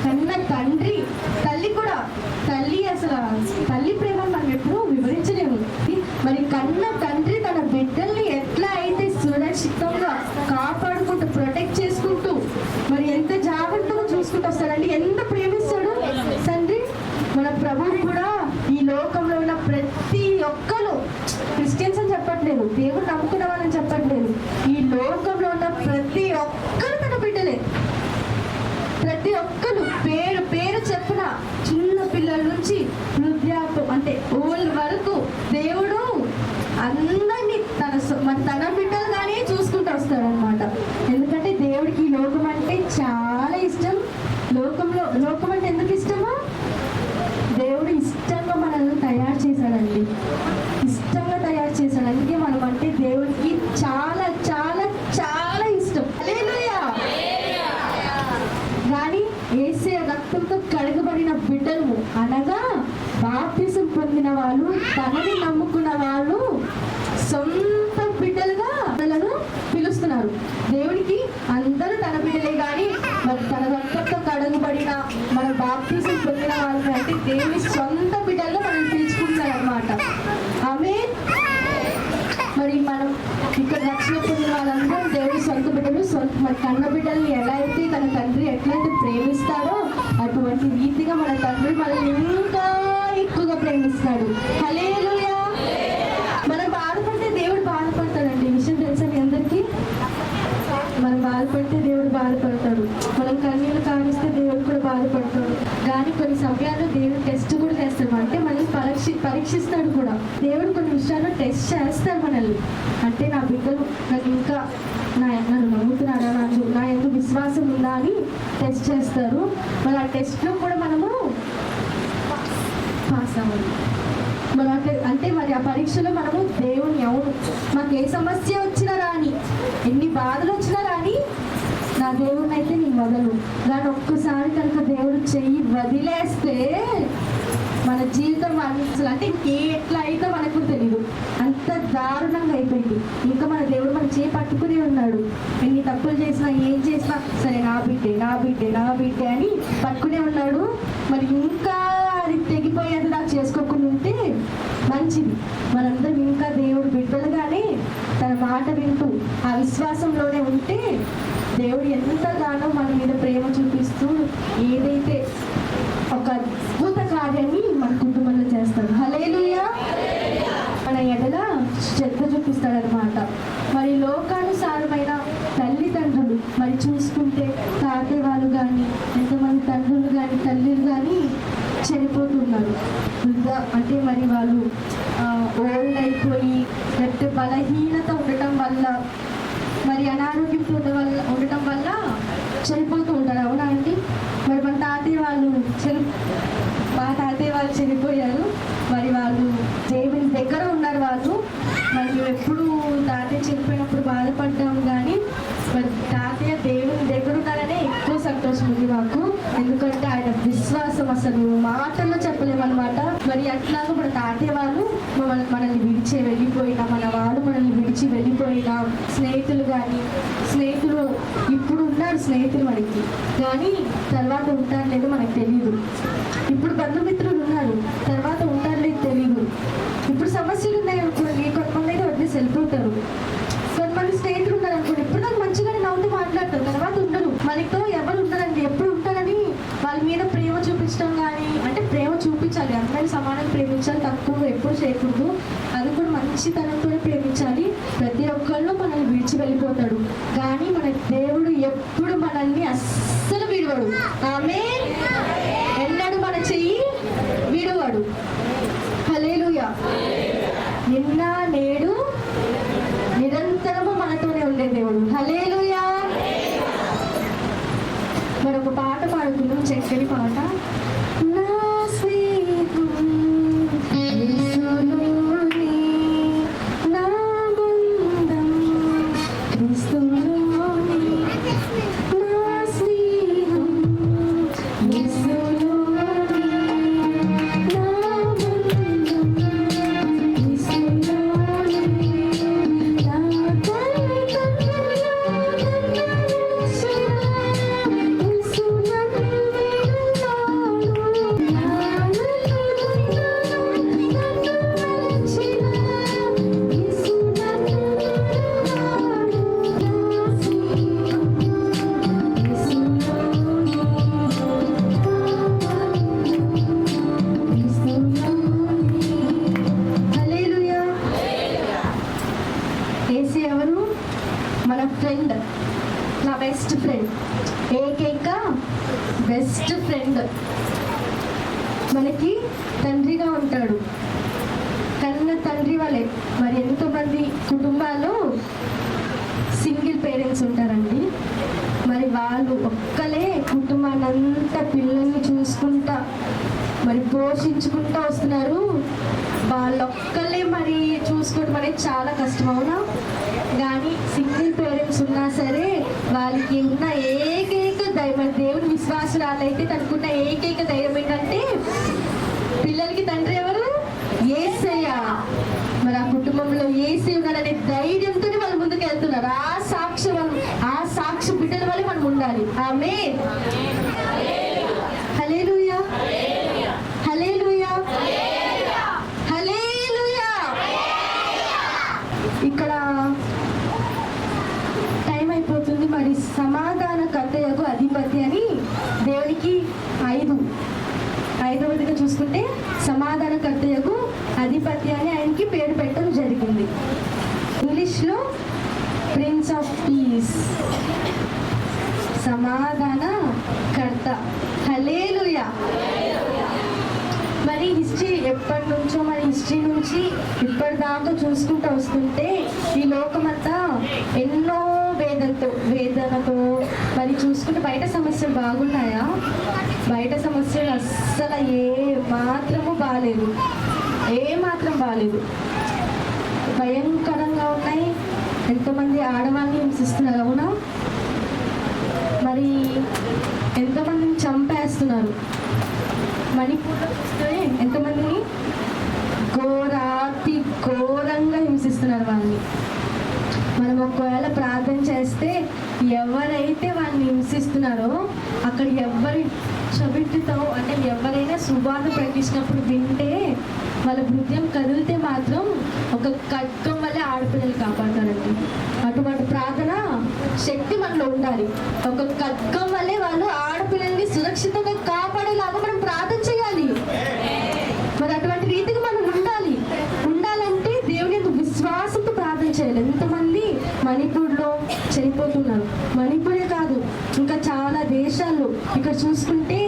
S3: కన్న తండ్రి తల్లి కూడా అసలు తల్లి ప్రేమ మనం ఎప్పుడూ వివరించలేము. మరి కన్న తండ్రి తన బిడ్డల్ని ఎట్లా అయితే సురక్షితంగా కాపాడుకుంటూ ప్రొటెక్ట్ చేసుకుంటూ మరి ఎంత జాగ్రత్తగా చూసుకుంటూ వస్తాడండి. ఎంత ప్రేమిస్తాడు తండ్రి. మన ప్రభువు కూడా ఈ లోకంలో ఉన్న ప్రతి ఒక్కరు క్రిస్టియన్స్ అని చెప్పట్లేదు, దేవుడు నమ్ముకున్న వాళ్ళని చెప్పట్లేదు, ఈ లోకంలో ఉన్న ప్రతి ఒక్కరు తన బిడ్డలే. ప్రతి ఒక్కరు పేరు పేరు చెప్పిన చిన్న పిల్లల నుంచి వృద్ధాప్యం అంటే ఓల్డ్ వరకు దేవుడు అందరినీ తన బిడ్డలుగానే చూసుకుంటూ వస్తాడనమాట. ఎందుకంటే దేవుడికి ఈ లోకం అంటే చాలా ఇష్టం. లోకం అంటే ఎందుకు ఇష్టమో, దేవుడు ఇష్టంగా మనల్ని తయారు చేశాడండి, ఇష్టంగా తయారు చేశాడు. అందుకే మనం అంటే దేవుడికి చాలా చాలా చాలా ఇష్టం. హల్లెలూయా. కానీ యేసయ్య రక్తంతో కడగబడిన బిడ్డలు అనగా బాప్తిసం పొందిన వాళ్ళు, తనని నమ్ముకున్న వాళ్ళు సొంత బిడ్డలుగా వాళ్ళను పిలుస్తున్నారు. దేవునికి అందరూ తన బిడ్డలే, కానీ మరి తన రక్తంతో కడగబడిన మన బాప్తిసం పొందిన వాళ్ళని అంటే దేవుని సొంత బిడ్డలుగా మనం పిలుచుకుంటారు అనమాట. ఆమేన్. మరి మనం ఇక్కడ రక్షణ పొందిన వాళ్ళందరూ దేవుడి సొంత బిడ్డలు. మరి కన్న బిడ్డల్ని ఎలా అయితే తన తండ్రి ఎట్లయితే ప్రేమిస్తాడో అటువంటి రీతిగా మన తండ్రి మనల్ని ఇంకా ఎక్కువగా ప్రేమిస్తాడు. హల్లెలూయా. మనం బాధపడితే దేవుడు బాధపడతాడండి. ఈ విషయం తెలుసా మీ అందరికీ? మనం బాధపడితే దేవుడు బాధపడతాడు, మనం కన్నీళ్ళు కావిస్తే దేవుడు కూడా బాధపడతాడు. కానీ కొన్ని సమయాల్లో దేవుడు టెస్ట్ కూడా చేస్తాడు, అంటే మనల్ని పరీక్షిస్తాడు కూడా. దేవుడు కొన్ని విషయాల్లో టెస్ట్ చేస్తాడు మనల్ని. అంటే నా బిడ్డలు నాకు ఇంకా నన్ను నమ్ముతున్నారా, నా ఎందుకు విశ్వాసం ఉందా అని టెస్ట్ చేస్తారు. మరి ఆ టెస్ట్లో కూడా మనము పాస్ అవ్వాలి. అంటే మరి ఆ పరీక్షలో మనము దేవుని అవును మాకు ఏ సమస్య వచ్చినా రాని, ఎన్ని బాధలు వచ్చినా రాని, నా దేవుడిని అయితే నేను వదలు. కానీ ఒక్కసారి కనుక దేవుడు చెయ్యి వదిలేస్తే మన జీవితం అసలు అంటే ఎట్లా అయితే మనకు తెలియదు, అంత దారుణంగా అయిపోయింది. ఇంకా మన దేవుడు మన చేయి పట్టుకునే ఉన్నాడు. ఎన్ని తప్పులు చేసినా ఏం చేసినా సరే నా బిడ్డే అని పట్టుకునే ఉన్నాడు. మరి ఇంకా అది తెగిపోయేది నాకు చేసుకోకుండా ఉంటే మంచిది. మనందరం ఇంకా దేవుడు బిడ్డలుగానే తన మాట వింటూ ఆ విశ్వాసంలోనే ఉంటే దేవుడు ఎంతగానో మన మీద ప్రేమ చూపిస్తూ ఏదైతే ఒక అద్భుత కార్యాన్ని మన కుటుంబంలో చేస్తాడు. హల్లెలూయా. మన ఎడల శ్రద్ధ చూపిస్తాడనమాట. మరి లోకానుసారమైన తల్లిదండ్రులు మరి చూసుకుంటే తాతయ్య వాళ్ళు కానీ ఎంతమంది తండ్రులు కానీ తల్లిలు కానీ చనిపోతున్నారు. అంటే మరి వాళ్ళు ఓల్డ్ అయిపోయి లేకపోతే బలహీనత ఉండటం వల్ల మరి అనారోగ్యంతో ఉండటం వల్ల చనిపోతూ ఉంటారు. అవునా అండి? మరి మా తాతయ్య వాళ్ళు చనిపోయారు. మరి వాళ్ళు దేవుని దగ్గర ఉన్నారు. వాళ్ళు మరి మేము ఎప్పుడు తాతయ్య చనిపోయినప్పుడు బాధపడ్డాము, కానీ మరి తాతయ్య దేవుని దగ్గర ఉన్నారనే ఎక్కువ సంతోషం ఉంది మాకు. ఎందుకంటే ఆయన విశ్వాసం అసలు మాటల్లో చెప్పలేమన్నమాట. మరి అట్లాగా మన తాతయ్య వాళ్ళు మనల్ని విడిచి వెళ్ళిపోయినా, మన వాళ్ళు మనల్ని విడిచి వెళ్ళిపోయినా, స్నేహితులు ఇప్పుడు ఉన్నారు స్నేహితులు మనకి, కానీ తర్వాత ఉంటారు లేదు మనకు తెలియదు. ఇప్పుడు బంధుమిత్రులు ఉన్నారు, తర్వాత ఉంటారు లేదు తెలియదు. ఇప్పుడు సమస్యలు ఉన్నాయి అనుకోండి, కొంతమంది అయితే వదిలేసి వెళ్ళిపోతారు. కొంతమంది స్నేహితులు ఉన్నారు అనుకోండి, ఇప్పుడు నాకు మంచిగానే నవ్వుతూ మాట్లాడతారు, తర్వాత ఉండరు. మనతో ఎవరు ఉంటారండి, ఎప్పుడు ఉంటారని వాళ్ళ మీద ప్రేమ చూపించడం కానీ, అంటే ప్రేమ చూపించాలి, అందరినీ సమానంగా ప్రేమించాలి, తక్కువ ఎప్పుడు చేయకూడదు. అది కూడా మంచితనంతో ప్రేమించాలి. ప్రతి ఒక్కళ్ళు మనల్ని విడిచి వెళ్ళిపోతాడు, కానీ మన దేవుడు ఎప్పుడు మనల్ని అస్సలు విడవడు. ఆమేన్. ఎన్నడూ మన చెయ్యి విడవడు. హల్లెలూయా. నిన్న నేడు నిరంతరము మనతోనే ఉండే దేవుడు. హల్లెలూయా. మరొక పాట పాడుకున్నాం, చక్కని పాట. నా స్నేహం యేసులోనే, నా బంధం క్రీస్తులోనే. నా స్నేహం యేసులోనే, నా బంధం క్రీస్తులోనే. నా తల్లిదండ్రులు నన్ను విడిచినా, యేసు నన్ను విడువడు. నా తల్లిదండ్రులు నన్ను విడిచినా, యేసు నన్ను విడువడు. నా స్నేహం హల్లెలూయా. యేసు ఎవరు? మన ఫ్రెండ్, నా బెస్ట్ ఫ్రెండ్, ఏకైక బెస్ట్ ఫ్రెండ్. మనకి తండ్రిగా ఉంటాడు, కన్న తండ్రి వలె. మరి ఎంతోమంది కుటుంబాల్లో సింగిల్ పేరెంట్స్ ఉంటారండి. మరి వాళ్ళు ఒక్కలే కుటుంబాన్ని అంతా పిల్లల్ని చూసుకుంటా మరి పోషించుకుంటూ వస్తున్నారు. వాళ్ళొక్కలే మరి చూసుకోవడం అనేది చాలా కష్టం, అవునా? కానీ సింగిల్ పేరెంట్స్ ఉన్నా సరే వాళ్ళకి ఉన్న ఏకైక ధైర్యం, మరి దేవుని విశ్వాసురాలైతే తనకున్న ఏకైక ధైర్యం ఏంటంటే పిల్లలకి తండ్రి ఎవరు? యేసయ్య. మరి ఆ కుటుంబంలో యేసయ్య ఉన్నాడనే ధైర్యంతోనే వాళ్ళు ముందుకు వెళ్తున్నారు. ఆ సాక్షి బిడ్డల వల్ల మనం ఉండాలి. ఆమేన్. హల్లెలూయా. హల్లెలూయా. హల్లెలూయా. ఇక్కడ టైం అయిపోతుంది. మరి సమాధానకర్తయగు అధిపతి అని దేవునికి ఐదవదిగా చూసుకుంటే సమాధానకర్తయగు అధిపతి అని ఆయనకి పేరు పెట్టడం జరిగింది. ఇంగ్లీష్లో ప్రిన్స్ ఆఫ్ పీస్, సమాధాన కర్త. హల్లెలూయా. మరి హిస్టరీ ఎప్పటి నుంచో, మరి హిస్టరీ నుంచి ఇప్పటిదాకా చూసుకుంటూ వస్తుంటే ఈ లోకమంతా ఎన్నో వేదనతో మరి చూసుకుంటే బయట సమస్యలు బాగున్నాయా? బయట సమస్యలు అస్సలు ఏ మాత్రం బాగాలేదు. భయంకరంగా ఉన్నాయి. ఎంతోమంది ఆడవాళ్ళని హింసిస్తున్నారు, అవునా? మరి ఎంతోమందిని చంపేస్తున్నారు. మణిపూర్లో చూస్తే ఎంతమందిని ఘోరంగా హింసిస్తున్నారు వాళ్ళని. మనం ఒకవేళ ప్రార్థన చేస్తే ఎవరైతే వాళ్ళని హింసిస్తున్నారో అక్కడ ఎవరి చెవిటితో, అంటే ఎవరైనా సువార్త ప్రకటించినప్పుడు వింటే వాళ్ళ హృదయం కదిలితే మాత్రం ఒక ఖడ్గం వల్లే ఆడపిల్లలు కాపాడతారండి. అటువంటి ప్రార్థన శక్తి మనలో ఉండాలి. ఒక ఖడ్గం వల్లే వాళ్ళు ఆడపిల్లల్ని సురక్షితంగా కాపాడేలాగా మనం ప్రార్థన చేయాలి. మరి అటువంటి రీతికి మనం ఉండాలంటే దేవుని యొక్క విశ్వాసంతో ప్రార్థన చేయాలి. ఎంతమంది మణిపూర్లో చనిపోతున్నారు. మణిపూరే కాదు, ఇంకా చాలా దేశాల్లో ఇక్కడ చూసుకుంటే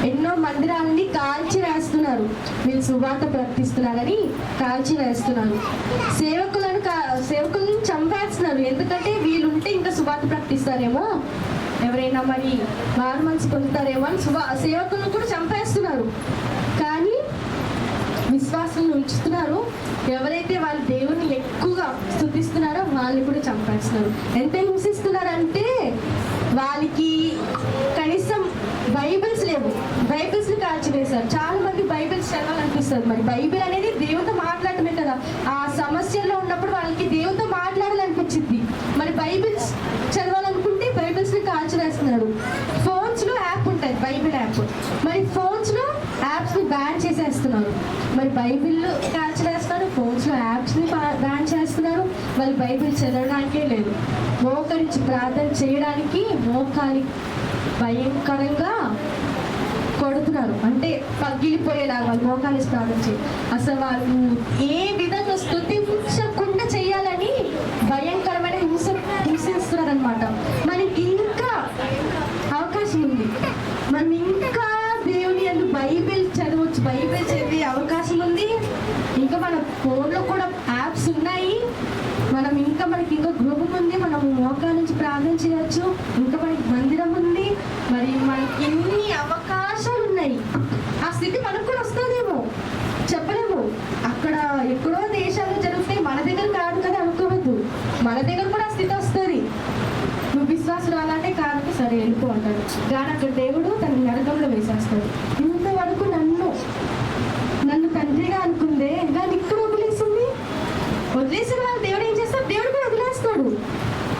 S3: ఎన్నో మందిరాలని కాల్చి వేస్తున్నారు. వీళ్ళు సువార్త ప్రకటిస్తున్నారని కాల్చి వేస్తున్నారు. సేవకులను చంపేస్తున్నారు. ఎందుకంటే వీళ్ళుంటే ఇంకా సువార్త ప్రకటిస్తారేమో, ఎవరైనా మరి మారు మనసు పొందుతారేమో అని సేవకులను కూడా చంపేస్తున్నారు. కానీ విశ్వాసాలను ఉంచుతున్నారు. ఎవరైతే వాళ్ళు దేవుని ఎక్కువగా స్తుతిస్తున్నారో వాళ్ళని కూడా చంపేస్తున్నారు. ఎంత హింసిస్తున్నారంటే వాళ్ళకి కనీసం బైబిల్స్ లేవు. బైబిల్స్ని కాల్చివేశారు. చాలా మంది బైబిల్స్ చదవాలనిపిస్తుంది. మరి బైబిల్ అనేది దేవునితో మాట్లాడటమే కదా. ఆ సమస్యల్లో ఉన్నప్పుడు వాళ్ళకి దేవునితో మాట్లాడాలనిపించింది. మరి బైబిల్స్ చదవాలనుకుంటే బైబిల్స్ని కాల్చివేస్తున్నారు. ఫోన్స్లో యాప్ ఉంటుంది, బైబిల్ యాప్. మరి ఫోన్స్లో యాప్స్ని బ్యాన్ చేసేస్తున్నారు. మరి బైబిల్ కాల్చివేస్తున్నారు, ఫోన్స్లో యాప్స్ని బ్యాన్ చేస్తున్నారు. వాళ్ళు బైబిల్ చదవడానికే లేదు. మోకరించి ప్రార్థన చేయడానికి మోకాలి భయంకరంగా కొడుతున్నారు. స్తుతిస్తున్నారు, అంటే పగిలిపోయేలాగా వాళ్ళు మోకాలు ప్రార్థించి అసలు వాళ్ళు ఏ విధంగా స్తుతించకుండా చేయాలని భయంకరమైన హింసిస్తున్నారు అనమాట. మనకి ఇంకా అవకాశం ఉంది, మనం ఇంకా దేవుని యందు బైబిల్ చదవచ్చు, బైబిల్ చదివే అవకాశం ఉంది. ఇంకా మన ఫోన్లో కూడా యాప్స్ ఉన్నాయి, మనకి ఇంకా గృహం ఉంది, మనం మోకాల నుంచి ప్రార్థన చేయొచ్చు, ఇంకా మనకి మందిరం ఉంది, మరి మనకి ఎన్ని అవకాశాలు ఉన్నాయి. ఆ స్థితి మనకు కూడా వస్తుందేమో చెప్పలేము. అక్కడ ఎక్కడో దేశాలు జరుగుతాయి, మన దగ్గర కాదు కదా అనుకోవద్దు, మన దగ్గర కూడా ఆ స్థితి వస్తుంది. నువ్వు విశ్వాసురాలంటే కాదు, సరే వెళ్ళిపో అంటాడు, కానీ అక్కడ దేవుడు తన నరకంలో వేసేస్తాడు. ఇంతవరకు నన్ను తండ్రిగా అనుకుందే, కానీ ఇక్కడ వదిలేసిన వాళ్ళు దేవుడు ఏం చేస్తాడు, దేవుడు కూడా వదిలేస్తాడు.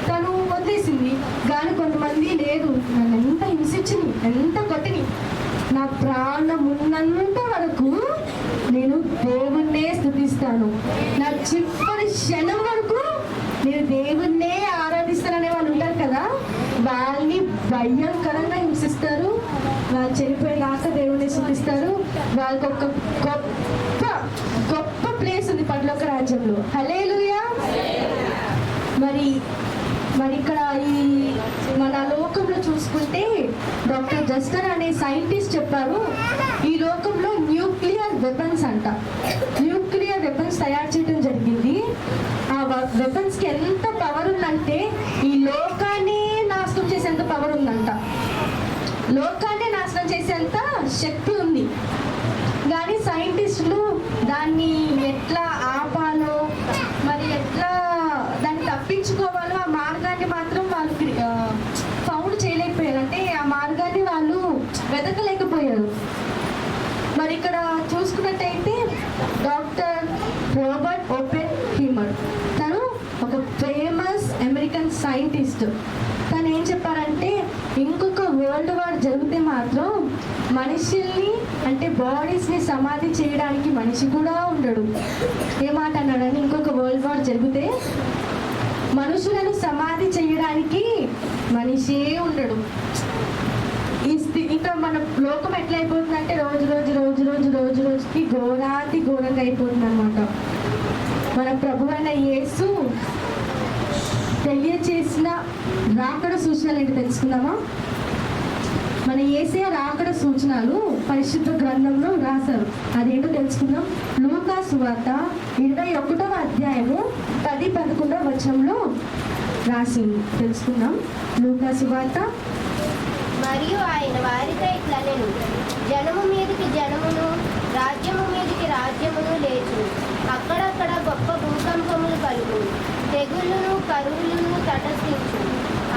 S3: తను వదిలేసింది, కానీ కొంతమంది లేదు, నన్ను ఎంత హింసించిని, ఎంత కొట్టిని, నా ప్రాణం ఉన్నంత వరకు నేను దేవుణ్ణే స్తుతిస్తాను, నా చివరి క్షణం వరకు నేను దేవుణ్ణే ఆరాధిస్తాననే వాళ్ళు ఉంటారు కదా, వాళ్ళని భయంకరంగా హింసిస్తారు. వాళ్ళు చనిపోయినాక దేవుణ్ణి స్తుతిస్తారు. వాళ్ళకి ఒక గొప్ప ప్లేస్ ఉంది పరలోక రాజ్యంలో. హల్లెలూయా. మరి ఇక్కడ ఈ మన లోకంలో చూసుకుంటే డాక్టర్ జస్టర్ అనే సైంటిస్ట్ చెప్పారు, ఈ లోకంలో న్యూక్లియర్ వెపన్స్ అంట, న్యూక్లియర్ వెపన్స్ తయారు చేయడం జరిగింది. ఆ వెపన్స్కి ఎంత పవర్ ఉందంటే ఈ లోకాన్ని నాశనం చేసేంత పవర్ ఉందంట, లోకాన్ని నాశనం చేసేంత శక్తి ఉంది. కానీ సైంటిస్టులు దాన్ని ఎట్లా ఆపాలో, మరి ఎట్లా దాన్ని తప్పించుకోవాలో ఆ మార్గాన్ని మాత్రం వాళ్ళు ఫౌండ్ చేయలేకపోయారు, అంటే ఆ మార్గాన్ని వాళ్ళు వెతకలేకపోయారు. మరి ఇక్కడ చూసుకున్నట్టయితే డాక్టర్ రాబర్ట్ ఓపెన్హీమర్, తను ఒక ఫేమస్ అమెరికన్ సైంటిస్ట్. తను ఏం చెప్పారంటే ఇంకొక వరల్డ్ వార్ జరిగితే మాత్రం మనుషుల్ని, అంటే బాడీస్ని సమాధి చేయడానికి మనిషి కూడా ఉండడు. ఏమాట అన్నాడని, ఇంకొక వరల్డ్ వార్ జరిగితే మనుషులను సమాధి చేయడానికి మనిషే ఉండడు. ఇంకా మన లోకం ఎట్లా అయిపోతుందంటే రోజుకి ఘోరంగా అయిపోతుంది అనమాట. మన ప్రభువైన యేసు తెలియచేసిన రాకడ సూచనలు ఏంటి తెలుసుకుందామా? మన యేసయ్య రాకడ సూచనలు పరిశుద్ధ గ్రంథంలో రాశారు, అదేంటో తెలుసుకుందాం. లూకా సువార్త 21వ అధ్యాయము 10-11 వచనంలో రాసింది, తెలుసుకుందాం. లూకా సువార్త.
S2: మరియు ఆయన వారితో ఇట్లనెను, జనము మీదకి జనమును, రాజ్యము మీదకి రాజ్యమును లేచును, అక్కడక్కడ గొప్ప భూకంపములు కలుగును, తెగుళ్ళను కరువులను తటస్థించును,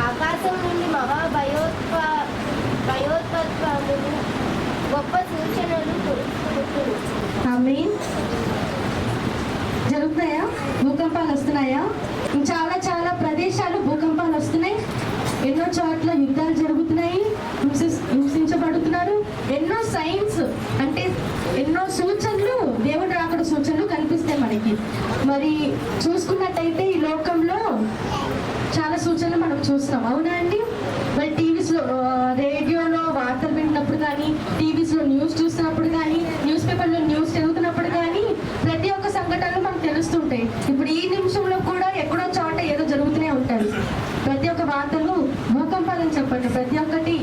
S2: ఆకాశం నుండి మహా భయోత్పత్తులు గొప్ప సూచనలు పుట్టును.
S3: ఆమేన్. జరుగుతున్నాయా? భూకంపాలు వస్తున్నాయా? చాలా ప్రదేశాలు భూకంపాలు వస్తున్నాయి, ఎన్నో చోట్ల యుద్ధాలు జరుగుతున్నాయి, హింసించబడుతున్నారు. ఎన్నో సైన్స్, అంటే ఎన్నో సూచనలు, దేవుడు రాకడ సూచనలు కనిపిస్తాయి మనకి. మరి చూసుకున్నట్టయితే ఈ లోకంలో చాలా సూచనలు మనం చూస్తున్నాం, అవునా అండి? మరి టీవీస్లో, రేడియోలో వార్తలు వింటున్నప్పుడు కానీ, టీవీస్లో న్యూస్ చూస్తున్నప్పుడు కానీ, న్యూస్ పేపర్లో న్యూస్ చదువుతున్నప్పుడు కానీ ప్రతి ఒక్క సంఘటనలు మనకు తెలుస్తుంటాయి. ఇప్పుడు ఈ నిమిషంలో కూడా ఎక్కడో చోట ఏదో జరుగుతూనే ఉంటాయి. ప్రతి ఒక్క వార్తలు భూకంపాలని చెప్పండి, ప్రతి ఒక్కటి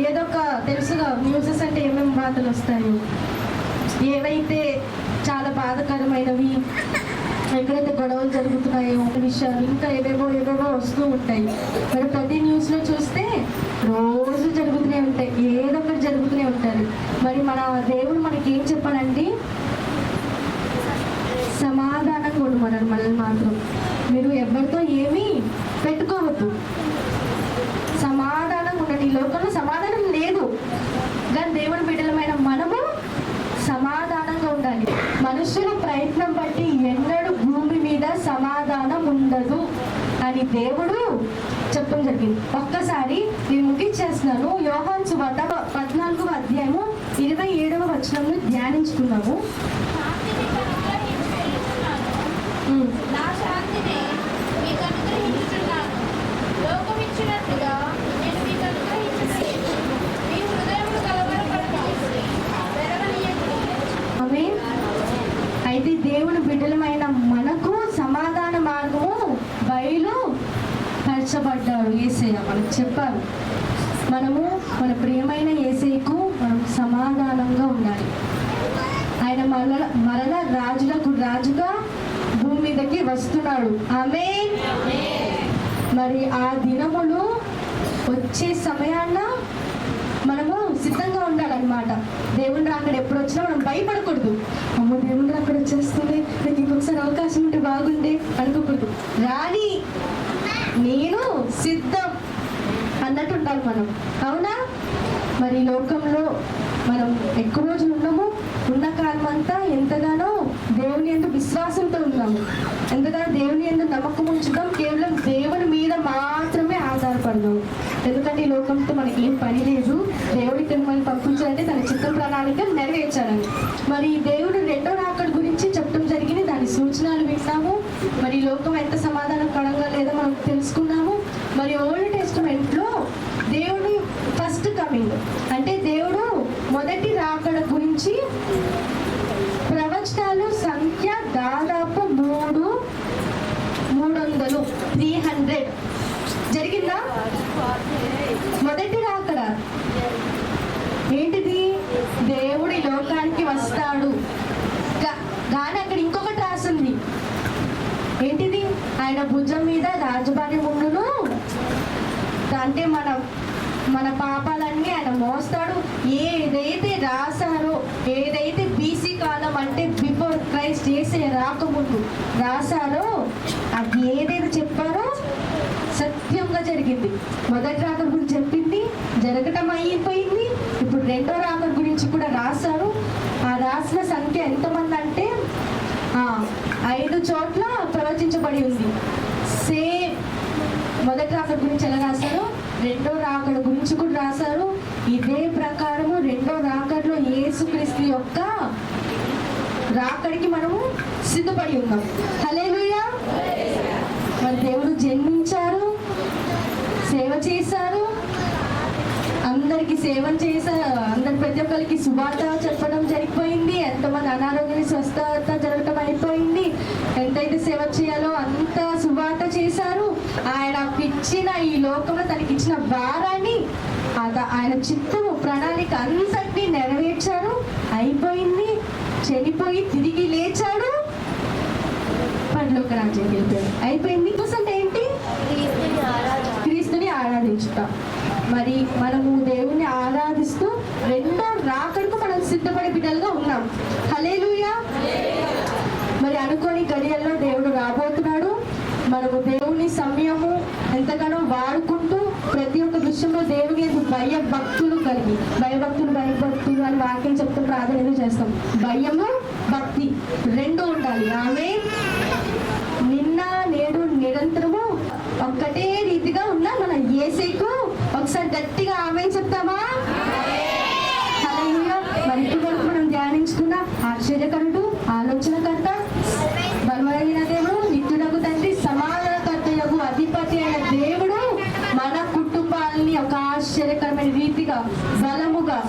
S3: ఏదో ఒక తెలుసుగా న్యూసెస్ అంటే ఏమేమి వార్తలు వస్తాయి, ఏవైతే చాలా బాధాకరమైనవి, ఎక్కడైతే గొడవలు జరుగుతున్నాయో ఒక విషయాలు, ఇంకా ఏవేవో వస్తూ ఉంటాయి. మరి ప్రతి న్యూస్లో చూస్తే రోజు జరుగుతూనే ఉంటాయి, ఏదో ఒకటి జరుగుతూనే ఉంటారు. మరి మన దేవుడు మనకి ఏం చెప్పాలంటే సమాధానంగా ఉండమన్నారు మనల్ని మాత్రం. మీరు ఎవరితో ఏమీ పెట్టుకోవద్దు, సమాధానంగా ఉండండి. ఈ లోకంలో సమాధానం లేదు, కానీ దేవుని బిడ్డలమైన మనము సమాధానంగా ఉండాలి. మనుషుల ప్రయత్నం బట్టి ఎన్నడూ భూమి మీద సమాధానం ఉండదు అని దేవుడు చెప్పడం జరిగింది. ఒక్కసారి నేను ముగించేస్తున్నాను. యోహాను సువార్త 14వ అధ్యాయము 27వ వచనంలో ధ్యానించుకున్నాము.
S4: నా శాంతిని మీకు అనుగ్రహించుచున్నాను, లోకమిచ్చినట్లుగా నేను మీకు అనుగ్రహించున్నాను. మీ హృదయములు కలవరపడకూడదు,
S3: దేవుని బిడ్డలమైన మనకు సమాధాన మార్గము బయలు పరచబడ్డాడు యేసయ్య. మనకు చెప్పారు మనము మన ప్రియమైన యేసయ్యకు మనం సమాధానంగా ఉండాలి. ఆయన మరల రాజులకు రాజుగా భూమి మీదకి వస్తున్నాడు. ఆమేన్. మరి ఆ దినములు వచ్చే సమయాన్న మనము సిద్ధంగా ఉండాలన్నమాట. దేవుని అక్కడ ఎప్పుడు వచ్చినా మనం భయపడకూడదు. అమ్మో దేవుని అక్కడ వచ్చేస్తుంది, నాకు ఇంకొకసారి అవకాశం ఉంటే బాగుండే అనుకోకూడదు. రాని నేను సిద్ధం అన్నట్టు ఉండాలి మనం. అవునా? మరి లోకంలో మనం ఎక్కువ రోజులు ఉన్నాము, ఉన్న కాలం అంతా ఎంతగానో దేవుని యందు విశ్వాసంతో ఉన్నాము, ఎంతగానో దేవుని యందు నమ్మకం ఉంచుతాం, కేవలం దేవుని మీద మాత్రమే ఆధారపడదాము. ఎందుకంటే ఈ లోకంతో మనకి ఏం పని లేదు, దేవుడికి మనల్ని పంపించాలంటే తన చిత్త ప్రణాళిక నెరవేర్చాలని. మరి దేవుడు రెండో రాకడ గురించి చెప్పడం జరిగింది, దాని సూచనలు విన్నాము. మరి ఈ లోకం ఎంత సమాధానకరంగా లేదో మనం తెలుసుకున్నాము. మరి ఓల్డ్ టెస్టిమెంట్లో దేవుడి ఫస్ట్ కమింగ్ అంటే దేవుడు మొదటి రాకడ గురించి ప్రవచనాలు సంఖ్య దాదాపు 300 జరిగిందా? మొదటి రాకడ ఏంటిది? దేవుడు ఈ లోకానికి వస్తాడు. కానీ అక్కడ ఇంకొకటి రాసింది ఏంటిది? ఆయన భుజం మీద రాజభారి ముందును, అంటే మన పాపాలన్నీ ఆయన మోస్తాడు. ఏదైతే రాశారో, ఏదైతే బీసీ కాలం అంటే బిఫోర్ క్రైస్ట్ చేసే రాకముందు రాశారో, అది ఏదైతే చెప్పారో సత్యంగా జరిగింది. మొదటి రాకడ గురించి చెప్పింది, జరగటం అయిపోయింది. ఇప్పుడు రెండో రాకడ గురించి కూడా రాశారు. ఆ రాసిన సంఖ్య ఎంతమంది అంటే 5 చోట్ల ప్రవచించబడి ఉంది. సేమ్ మొదటి రాకడ గురించి ఎలా రాశారు, రెండో రాకడ గురించి కూడా రాశారు. ఇదే ప్రకారము రెండో రాకడలో యేసుక్రీస్తు యొక్క రాకడికి మనము సిద్ధపడి ఉన్నాం. హల్లెలూయా. మరి దేవుడు జన్మించారు, సేవ చేశారు, అందరికి సేవ చేశారు, ప్రతి ఒక్కరికి శుభార్త చెప్పడం జరిగిపోయింది. ఎంతమంది అనారోగ్య స్వస్థత జరగటం అయిపోయింది. ఎంతైతే సేవ చేయాలో అంత శుభార్త చేశారు. ఆయన ఇచ్చిన ఈ లోకంలో తనకి ఇచ్చిన భారాన్ని ఆయన చిత్తము ప్రణాళిక అంతటినీ నెరవేర్చారు. అయిపోయింది. చనిపోయి తిరిగి లేచాడు, పరలోక రాజ్యానికి వెళ్ళిపోయాడు. అయిపోయింది. అంటే ఏంటి? క్రీస్తుని ఆరాధించుట. మరి మనము దేవుణ్ణి ఆరాధిస్తూ రెండో రాకడకు మనం సిద్ధపడే బిడ్డలుగా ఉన్నాం. హల్లెలూయా. మరి అనుకోని గడియల్లో దేవుడు రాబోతున్నాడు. మనము దేవుని సమయము ఎంతగానో వాడుకుంటూ ప్రతి ఒక్క విషయంలో దేవుని భయభక్తులు కలిగి, భయభక్తులు అని వాక్యం చెప్తూ ప్రార్థన చేస్తాం. భయము భక్తి రెండు ఉండాలి. ఆమె నిన్న నేడు నిరంతరము ఒక్కటే రీతిగా ఉన్న మన యేసయ్యకు ఒకసారి గట్టిగా ఆమె చెప్తామా? హల్లెలూయా. మరి ఇప్పుడు మనం ధ్యానించుకున్న ఆశ్చర్యకరుడు, ఆలోచనకర్త, బలమైన దేవుడు, నిత్యుడగు తండ్రి, సమాధానకర్తయగు అధిపతి అయిన దేవుడు మన కుటుంబాలని ఒక ఆశ్చర్యకరమైన రీతిగా బలముగా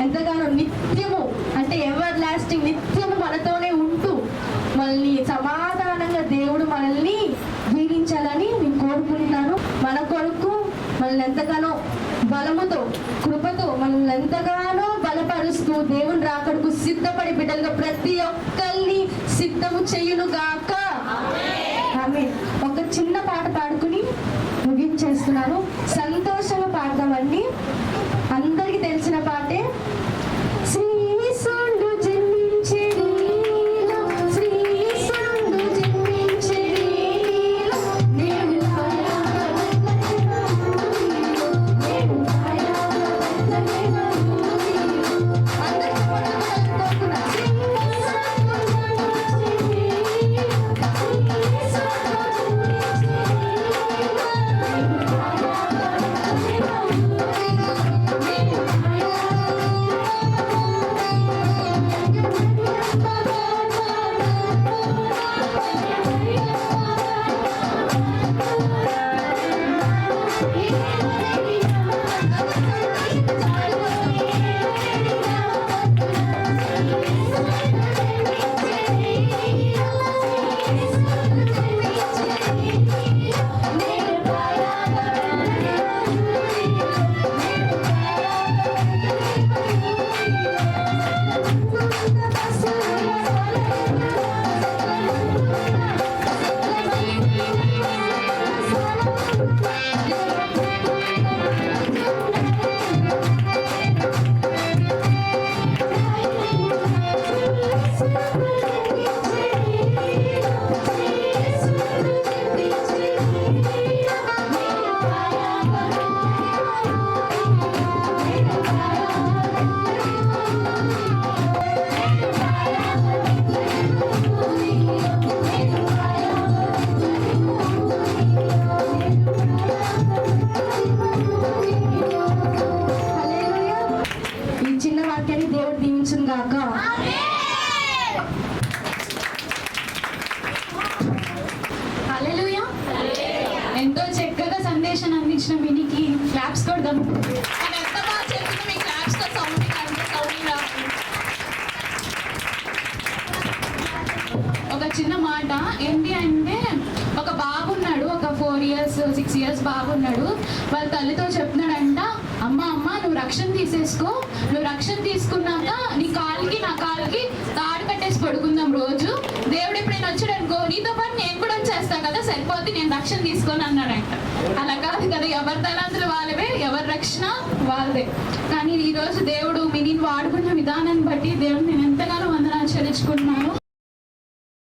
S3: ఎంతగానో నిత్యము అంటే ఎవర్ లాస్టింగ్ నిత్యము మనతోనే ఉంటూ మనల్ని సమాధానంగా దేవుడు మనల్ని జీవించాలని నేను కోరుకుంటున్నాను. మన కొరకు మనల్ని ఎంతగానో బలముతో, కృపతో మనల్ని ఎంతగానో బలపరుస్తూ దేవుని రాకడకు సిద్ధపడి బిడ్డలుగా ప్రతి ఒక్కరిని సిద్ధము చేయును గాక. ఆమేన్. ఒక చిన్న పాట పాడుకుని ముగించేస్తున్నాను. సంతోషంగా పాడదామండి. అందరికి తెలిసిన పాటే. శ్రీసుండు జన్మించెడిలో, శ్రీసుండు జన్మించెడిలో, నేను అందరికీ
S1: క్లాప్స్ కొడదాం. అది ఎంత బాగా చెప్పింది మీ క్లాప్స్తో సౌండింగ్ అంత సౌండింగ్ రావాలి. ఒక చిన్న మాట ఏంటి అంటే, ఒక బాబు ఉన్నాడు, ఒక 4 years 6 years బాబు ఉన్నాడు. వాళ్ళ తల్లితో చెప్తున్నాడంట, అమ్మ నువ్వు రక్షణ తీసేసుకో, నువ్వు రక్షణ తీసుకున్నాక నీ కాలికి నా కాలికి తాడు కట్టేసి పడుకుందాం రోజు. దేవుడు ఎప్పుడైనా వచ్చాడు అనుకో, నీతో పాటు నేను కూడా వచ్చేస్తాను కదా, సరిపోద్ది, నేను రక్షణ తీసుకొని అన్నాడంట. అలా కాదు కదా, ఎవరి తలాంతులు వాళ్ళవే, ఎవరి రక్షణ వాళ్ళదే. కానీ ఈరోజు దేవుడు నేను వాడుకున్న విధానాన్ని బట్టి దేవుడు నేను